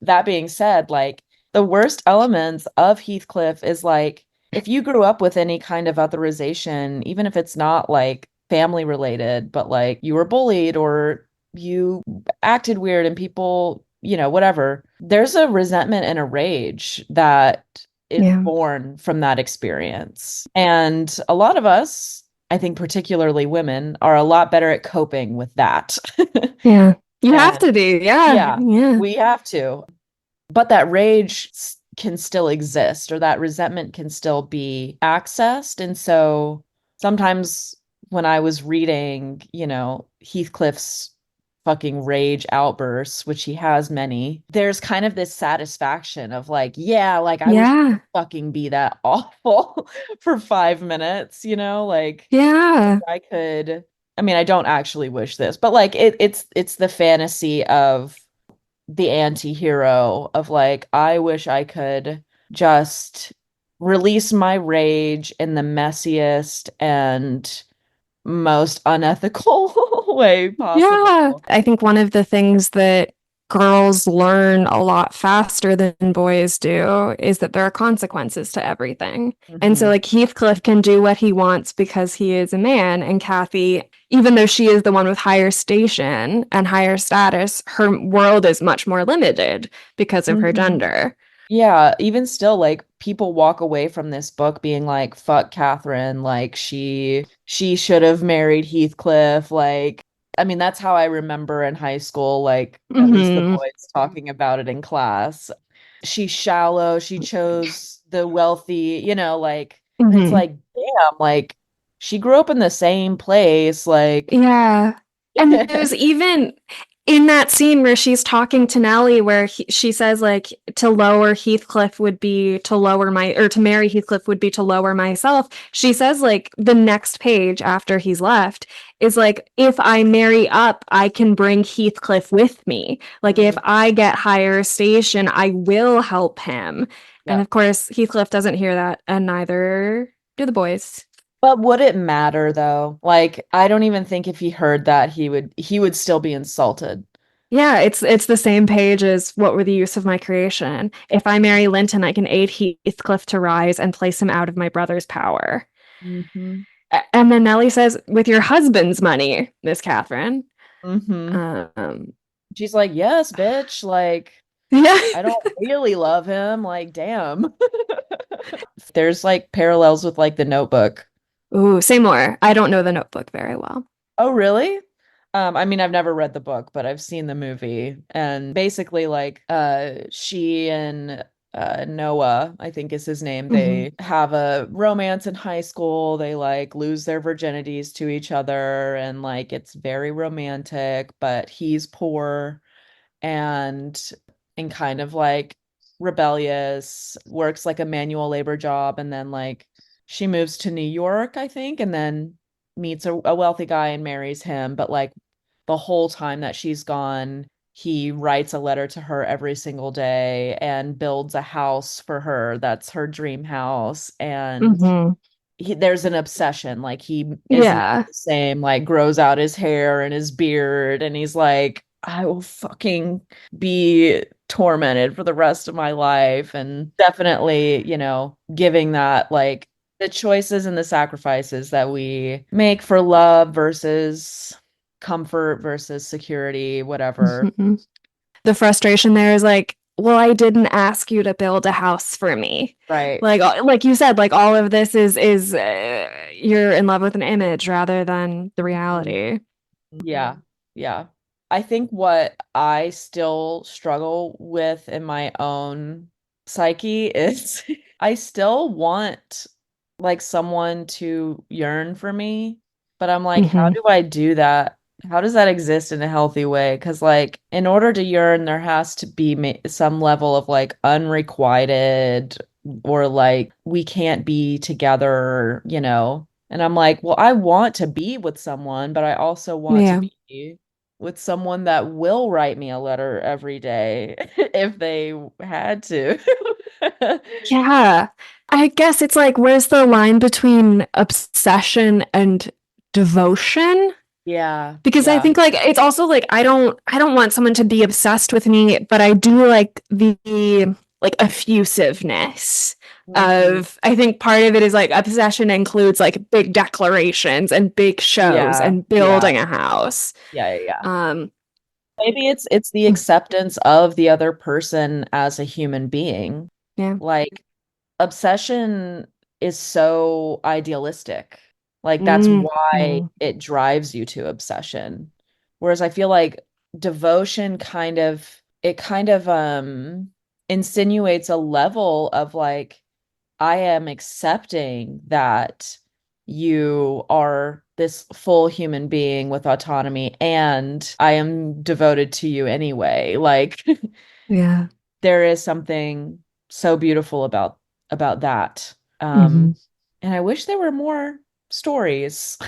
That being said, like, the worst elements of Heathcliff is like, if you grew up with any kind of authorization, even if it's not like family related, but like you were bullied or you acted weird and people, whatever, there's a resentment and a rage that is Yeah. born from that experience. And a lot of us, I think particularly women, are a lot better at coping with that. Yeah. You have And to be. Yeah. yeah, Yeah. we have to. But that rage can still exist, or that resentment can still be accessed. And so sometimes when I was reading, Heathcliff's fucking rage outbursts, which he has many, there's kind of this satisfaction of like, yeah, like, I wish I Yeah. could fucking be that awful for 5 minutes, like, Yeah. I could. I mean, I don't actually wish this, but like, it's the fantasy of the anti-hero of like, I wish I could just release my rage in the messiest and most unethical way Yeah. possible. I think one of the things that girls learn a lot faster than boys do is that there are consequences to everything. And so, Hmm. like, Heathcliff can do what he wants because he is a man, and Kathy, even though she is the one with higher station and higher status, her world is much more limited because of her Hmm. gender. Yeah, even still, like, people walk away from this book being like, fuck Catherine, like, she should have married Heathcliff. Like, I mean, that's how I remember in high school, like, at least the Hmm. boys talking about it in class. She's shallow, she chose the wealthy, like, and it's Hmm. like, damn, like, she grew up in the same place, like. Yeah. And there's even in that scene where she's talking to Nellie, where she says, like, to lower Heathcliff would be to lower my, or to marry Heathcliff would be to lower myself. She says, like, the next page after he's left is like, if I marry up, I can bring Heathcliff with me. Like, if Mhm. I get higher station, I will help him. And Yeah. of course, Heathcliff doesn't hear that, and neither do the boys. But would it matter though? Like, I don't even think if he heard that he would still be insulted. Yeah, it's the same page as what were the use of my creation. If I marry Linton, I can aid Heathcliff to rise and place him out of my brother's power. Hmm. And then Nellie says, with your husband's money, Miss Catherine. Hmm. Um, She's like, yes, bitch. Like, yeah. I don't really love him. Like, damn. There's like parallels with like the Notebook. Ooh, say more. I don't know the Notebook very well. Oh, really? I mean, I've never read the book, but I've seen the movie. And basically, like, she and Noah, I think is his name. Hmm. They have a romance in high school. They like lose their virginities to each other and like it's very romantic, but he's poor and kind of like rebellious, works like a manual labor job, and then like she moves to New York, I think, and then meets a wealthy guy and marries him. But like the whole time that she's gone, he writes a letter to her every single day and builds a house for her. That's her dream house. And Hmm. there's an obsession. Like he is never Yeah. the same, like grows out his hair and his beard, and he's like, I will fucking be tormented for the rest of my life. And definitely, giving that like the choices and the sacrifices that we make for love versus comfort versus security, whatever. Hmm. The frustration there is like, well, I didn't ask you to build a house for me. Right. Like you said, like all of this is you're in love with an image rather than the Mhm. reality. Yeah. Yeah. I think what I still struggle with in my own psyche is I still want like someone to yearn for me, but I'm like, how Hmm. do I do that? How does that exist in a healthy way? Because like in order to yearn, there has to be some level of like unrequited or like we can't be together. And I'm like, well, I want to be with someone, but I also want to Yeah. be with someone that will write me a letter every day if they had to. Yeah. I guess it's like, where's the line between obsession and devotion? Yeah, Because I yeah. think like it's also like I don't want someone to be obsessed with me, but I do like the like effusiveness Hmm. of I think part of it is like obsession includes like big declarations and big shows Yeah, and yeah, building a house. yeah, yeah, yeah. Um Maybe it's the acceptance of the other person as a human being. yeah. Like obsession is so idealistic. Like that's why Mm-hmm. it drives you to obsession. Whereas I feel like devotion kind of insinuates a level of like I am accepting that you are this full human being with autonomy and I am devoted to you anyway. Like Yeah. there is something so beautiful about that. Hmm. And I wish there were more stories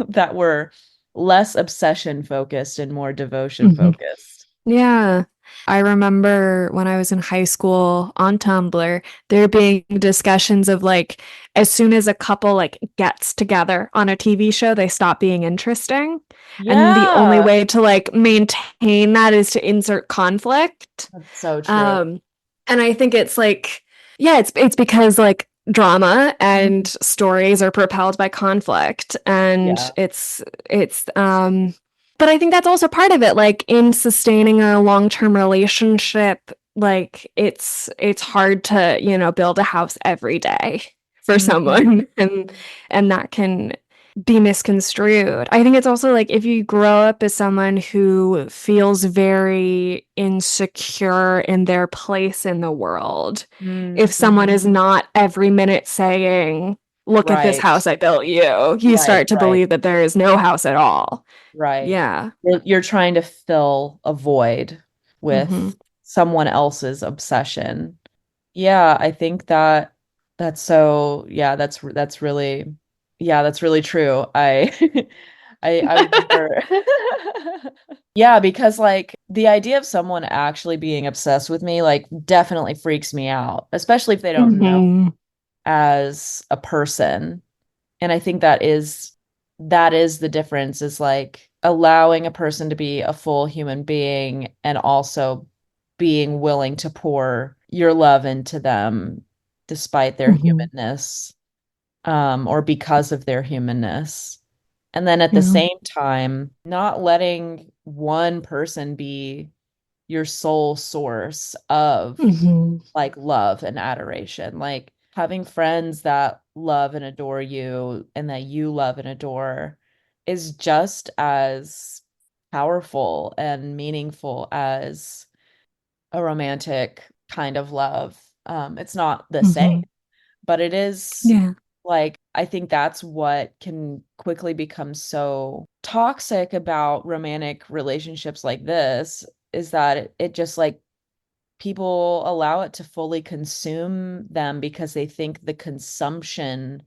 that were less obsession focused and more devotion Hmm. focused. Yeah. I remember when I was in high school on Tumblr, there being discussions of like, as soon as a couple like gets together on a TV show, they stop being interesting. And the only Yeah, way to like maintain that is to insert conflict. that's so true. Um, and I think it's like, yeah, it's because like drama and Mhm. stories are propelled by conflict. And Yeah. it's but I think that's also part of it. Like in sustaining a long-term relationship, like it's hard to, build a house every day for Mhm. someone and that can be misconstrued. I think it's also like if you grow up as someone who feels very insecure in their place in the world, if someone Mhm. is not every minute saying, look at this Right, house I built you right, start to right, believe that there is no house at all. right. Yeah. You're trying to fill a void Hmm. with someone else's obsession. Yeah, I think that's so, yeah, that's really true. I remember. Yeah, because like the idea of someone actually being obsessed with me like definitely freaks me out, especially if they don't know Hmm. as a person. And I think that is the difference is like allowing a person to be a full human being and also being willing to pour your love into them despite their Hmm. humanness, or because of their humanness. And then at the Yeah. same time, not letting one person be your sole source of Hmm. like love and adoration. Like having friends that love and adore you and that you love and adore is just as powerful and meaningful as a romantic kind of love. It's not the same, Hmm. but it is Yeah. like, I think that's what can quickly become so toxic about romantic relationships like this, is that it just like people allow it to fully consume them because they think the consumption,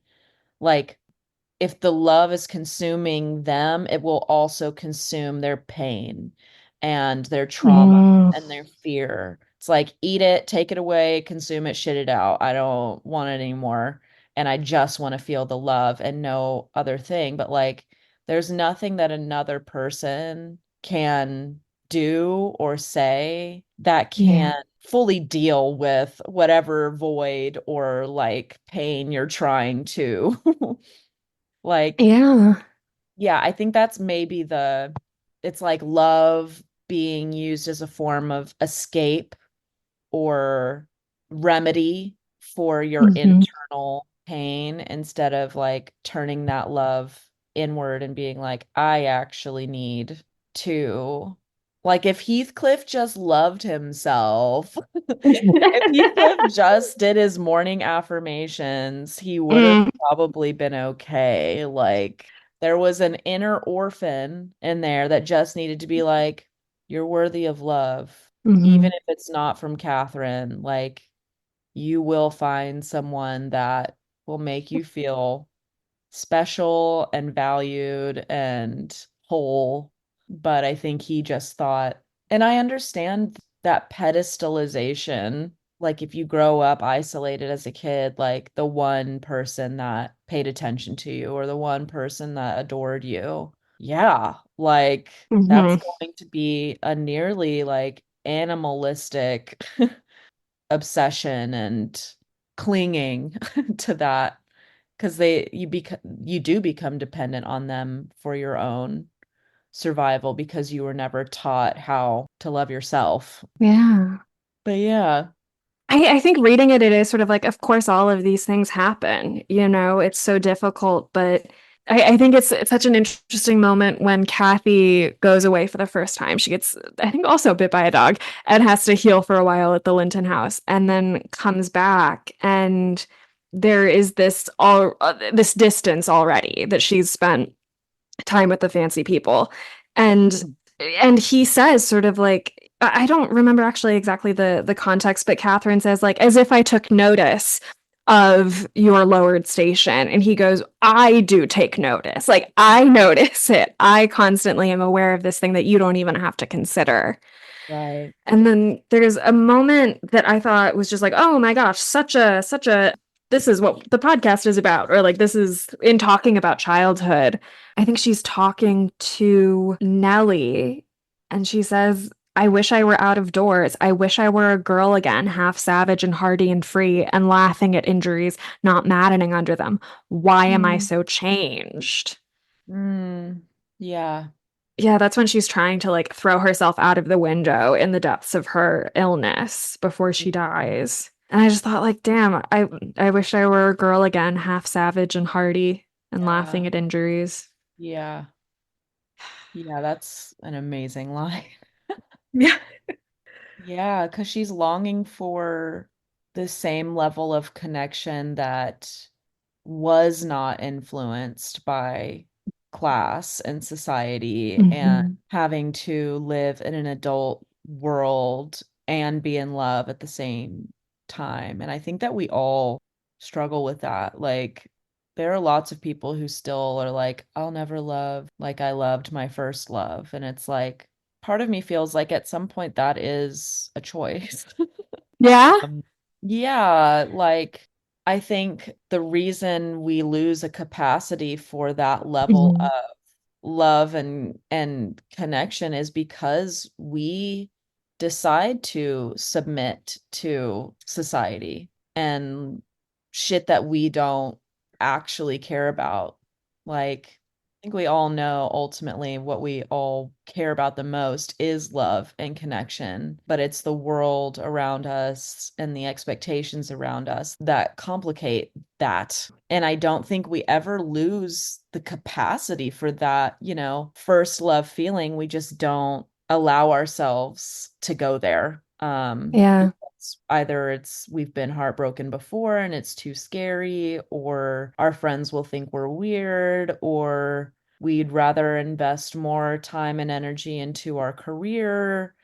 like if the love is consuming them, it will also consume their pain and their trauma Mm, and their fear. It's like, eat it, take it away, consume it, shit it out. I don't want it anymore. And I just want to feel the love and no other thing. But like, there's nothing that another person can do or say that yeah. can fully deal with whatever void or like pain you're trying to like, Yeah. yeah, I think that's maybe it's like love being used as a form of escape or remedy for your Hmm. internal pain instead of like turning that love inward and being like, I actually need to. Like if Heathcliff just loved himself, if Heathcliff just did his morning affirmations, he would have Mm, probably been okay. Like there was an inner orphan in there that just needed to be like, you're worthy of love, even hmm. if it's not from Catherine. Like you will find someone that will make you feel special and valued and whole. But I think he just thought, and I understand that pedestalization. Like if you grow up isolated as a kid, like the one person that paid attention to you or the one person that adored you. Yeah, like that's Hmm. going to be a nearly like animalistic obsession and clinging to that because you do become dependent on them for your own survival because you were never taught how to love yourself. Yeah. But yeah. I think reading it, it is sort of like, of course, all of these things happen. It's so difficult, but I think it's such an interesting moment when Kathy goes away for the first time. She gets, I think, also bit by a dog and has to heal for a while at the Linton house, and then comes back, and there is this distance already that she's spent time with the fancy people. And and he says sort of like I don't remember actually exactly the context, but Catherine says like as if I took notice of your lowered station. And he goes, I do take notice. Like I notice it. I constantly am aware of this thing that you don't even have to consider. Right. And then there's a moment that I thought was just like, oh my gosh, such a this is what the podcast is about, or like this is in talking about childhood. I think she's talking to Nellie and she says, I wish I were out of doors. I wish I were a girl again, half savage and hardy and free, and laughing at injuries, not maddening under them. Why am I Mm. so changed? Mm. Yeah. Yeah, that's when she's trying to like throw herself out of the window in the depths of her illness before she dies. And I just thought like, damn, I wish I were a girl again, half savage and hardy and Yeah. laughing at injuries. Yeah. Yeah, that's an amazing line. Yeah. Yeah, because she's longing for the same level of connection that was not influenced by class and society and Hmm. having to live in an adult world and be in love at the same time. And I think that we all struggle with that. Like, there are lots of people who still are like, I'll never love like I loved my first love. And it's like, part of me feels like at some point that is a choice. Yeah. Yeah, like I think the reason we lose a capacity for that level Hmm. of love and connection is because we decide to submit to society and shit that we don't actually care about. Like, I think we all know ultimately what we all care about the most is love and connection, but it's the world around us and the expectations around us that complicate that. And I don't think we ever lose the capacity for that, first love feeling. We just don't allow ourselves to go there. Yeah. Either it's we've been heartbroken before and it's too scary, or our friends will think we're weird, or we'd rather invest more time and energy into our career,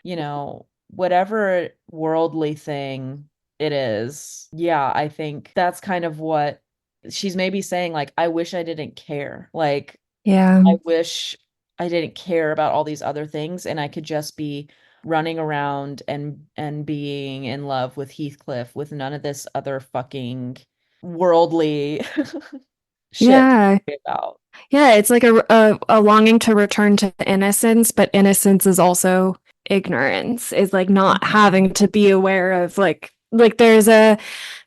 whatever worldly thing it is. Yeah, I think that's kind of what she's maybe saying, like, I wish I didn't care. Like, Yeah. I wish I didn't care about all these other things and I could just be running around and being in love with Heathcliff with none of this other fucking worldly shit to Yeah. worry about. Yeah, it's like a longing to return to innocence, but innocence is also ignorance, is like not Mhm. having to be aware of like there's a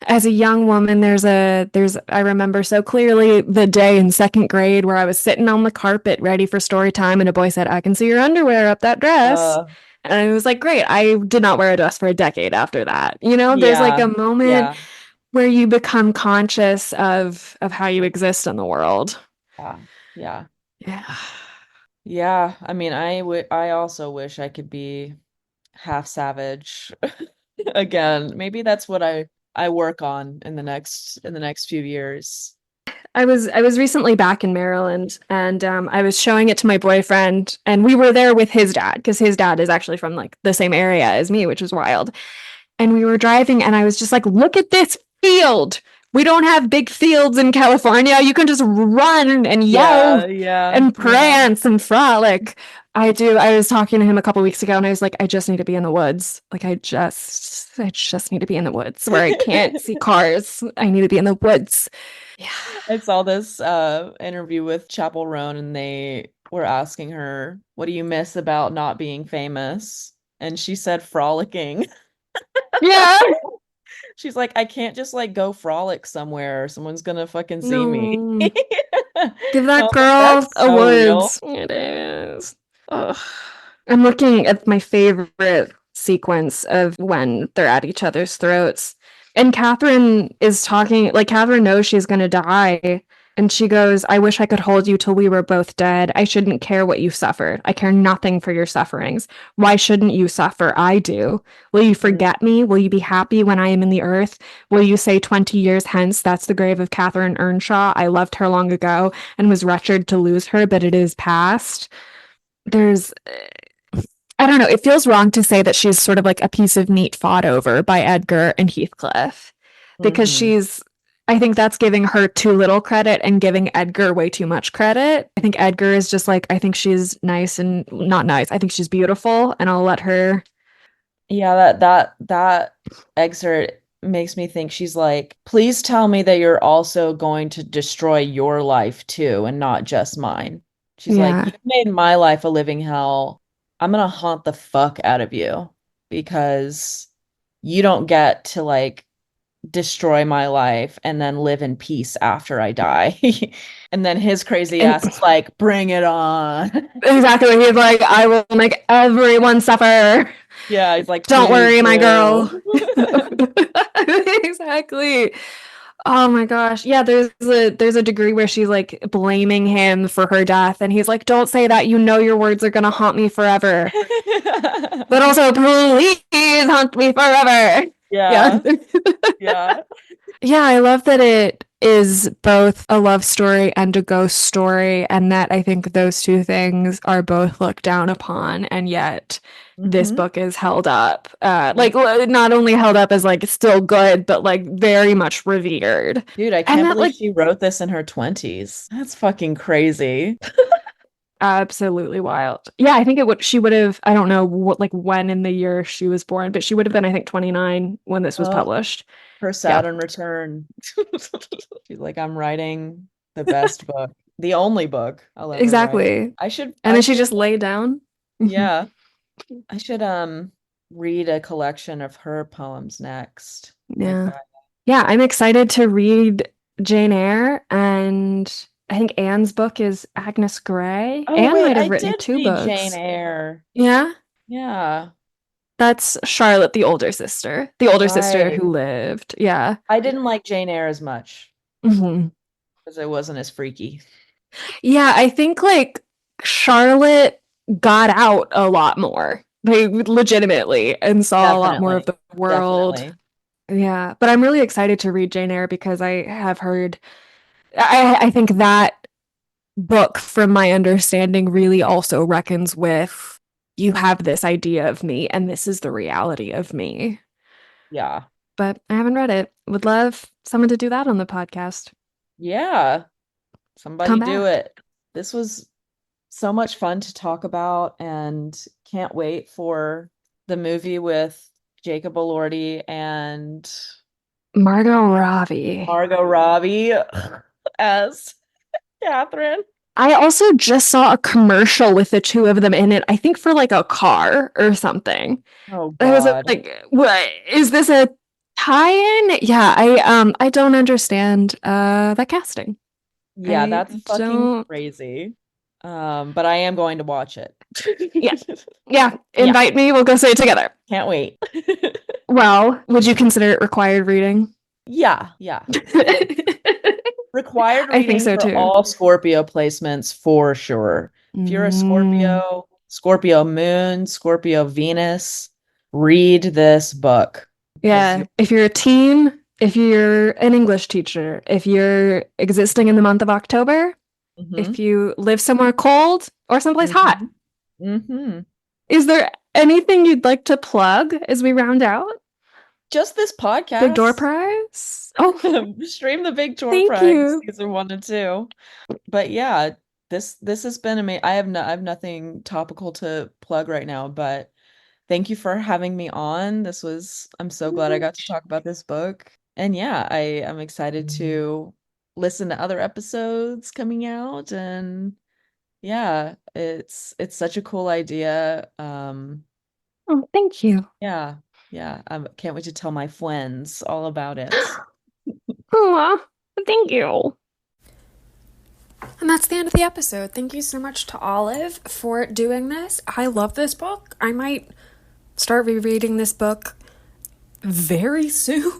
as a young woman there's I remember so clearly the day in second grade where I was sitting on the carpet ready for story time and a boy said, "I can see your underwear up that dress." Uh, And I was like, "Great." I did not wear a dress for a decade after that. There's like a yeah, moment yeah, where you become conscious of how you exist in the world. yeah, yeah, Yeah. yeah. I mean, I also wish I could be half savage again. Maybe that's what I work on in the next few years. I was recently back in Maryland and I was showing it to my boyfriend and we were there with his dad because his dad is actually from like the same area as me, which is wild. And we were driving and I was just like, look at this field. We don't have big fields in California. You can just run and Yeah, yell yeah, and yeah. prance and frolic. I do. I was talking to him a couple weeks ago and I was like, I just need to be in the woods. Like I just need to be in the woods where I can't see cars. I need to be in the woods. Yeah. I saw this interview with Chapel Roan and they were asking her, "What do you miss about not being famous?" And she said frolicking. Yeah. She's like, "I can't just like go frolic somewhere or someone's gonna fucking see me." No. I Give was that like, girl "That's a so real." woods. It is. Ugh. I'm looking at my favorite sequence of when they're at each other's throats. And Catherine is talking, like, Catherine knows she's going to die. And she goes, I wish I could hold you till we were both dead. I shouldn't care what you suffered. I care nothing for your sufferings. Why shouldn't you suffer? I do. Will you Mm. forget me? Will you be happy when I am in the earth? Will you say 20 years hence, that's the grave of Catherine Earnshaw? I loved her long ago and was wretched to lose her, but it is past. There's I don't know. It feels wrong to say that she's sort of like a piece of meat fought over by Edgar and Heathcliff because Hmm. I think that's giving her too little credit and giving Edgar way too much credit. I think Edgar is just like, I think she's nice and not nice. I think she's beautiful and I'll let her. Yeah, that excerpt makes me think she's like, "Please tell me that you're also going to destroy your life too and not just mine." She's like, Yeah. "You've made my life a living hell. I'm gonna haunt the fuck out of you because you don't get to like destroy my life and then live in peace after I die." And then his crazy And ass is like, "Bring it on." exactly. He's like, I will make everyone suffer. Yeah, he's like, Don't "Please worry, my girl. do." Exactly. Oh my gosh. Yeah, there's a degree where she's like blaming him for her death and he's like, "Don't say that. You know your words are going to haunt me forever. But also please haunt me forever." Yeah. Yeah, yeah. Yeah, I love that it is both a love story and a ghost story, and that I think those two things are both looked down upon, and yet this Hmm. book is held up. Like not only held up as like still good, but like very much revered. Dude, I And can't that believe like she wrote this in her 20s. That's fucking crazy. absolutely wild. Yeah, I think she would have, I don't know what like when in the year she was born, but she would have been, I think, 29 when this was Oh, published. her Yeah, Saturn return. She's like, "I'm writing the best book, the only book I'll ever write." exactly. And I then she should, just lay down. yeah, I should read a collection of her poems next. Like Yeah. Yeah, I'm excited to read Jane Eyre, and I think Anne's book is Agnes Grey. oh Anne wait, might I have written did two read Jane books. Eyre. Yeah, Yeah, that's Charlotte, the older sister right. who lived. Yeah. I didn't like Jane Eyre as much Mhm. because it wasn't as freaky. Yeah, I think like Charlotte got out a lot more. like legitimately, and saw a lot more of Definitely. the world. Definitely. Yeah, but I'm really excited to read Jane Eyre because I have heard I think that book, from my understanding, really also reckons with you have this idea of me and this is the reality of me. Yeah. But I haven't read it. Would love someone to do that on the podcast. Yeah. Come Somebody do back. it. This was so much fun to talk about and can't wait for the movie with Jacob Elordi and Margot Robbie. Margot Robbie as Catherine. I also just saw a commercial with the two of them in it, I think for like a car or something. Oh I was God. like, what is this, a tie-in? Yeah, I don't understand that casting. Yeah, I that's fucking don't. crazy. But I am going to watch it. Yeah. Yeah, Yeah, invite me, we'll go say it together. can't wait. Well, would you consider it required reading? Yeah, yeah. Required I think reading so for too. all Scorpio placements for sure. If you're a Mm, Scorpio, Scorpio moon, Scorpio Venus, read this book because yeah, you if you're a teen, if you're an English teacher, if you're existing in the month of October, if hmm you live somewhere cold or someplace hot. hmm hmm Is there anything you'd like to plug as we round out? Just this Big door podcast. prize? Oh, Stream the Big Door thank Prize you. season 1 and 2. But yeah, this has been amazing. I have nothing topical to plug right now, but thank you for having me on. I'm so glad I got to talk about this book. And yeah, I am excited to listen to other episodes coming out. And yeah, it's such a cool idea. Oh, thank you. Yeah, yeah. I can't wait to tell my friends all about it. Aw, thank you. And that's the end of the episode. Thank you so much to Olive for doing this. I love this book. I might start rereading this book very soon.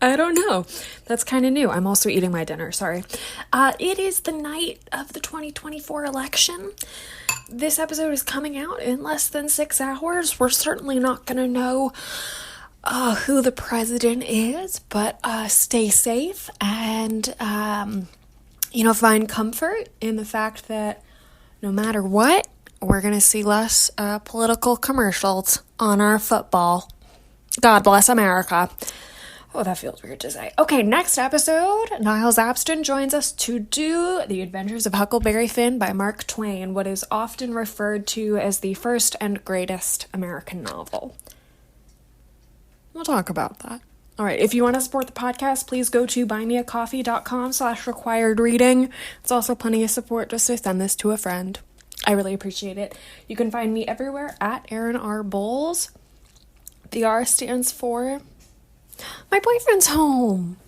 I don't know. That's kind of new. I'm also eating my dinner. Sorry. It is the night of the 2024 election. This episode is coming out in less than 6 hours. We're certainly not going to know who the president is, but stay safe and, find comfort in the fact that no matter what, we're going to see less political commercials on our football. God bless America. Oh, that feels weird to say. Okay, next episode, Niles Abston joins us to do The Adventures of Huckleberry Finn by Mark Twain, what is often referred to as the first and greatest American novel. We'll talk about that. All right, if you want to support the podcast, please go to buymeacoffee.com/requiredreading. It's also plenty of support just to send this to a friend. I really appreciate it. You can find me everywhere at Erin R. Bowles. The R stands for my boyfriend's home.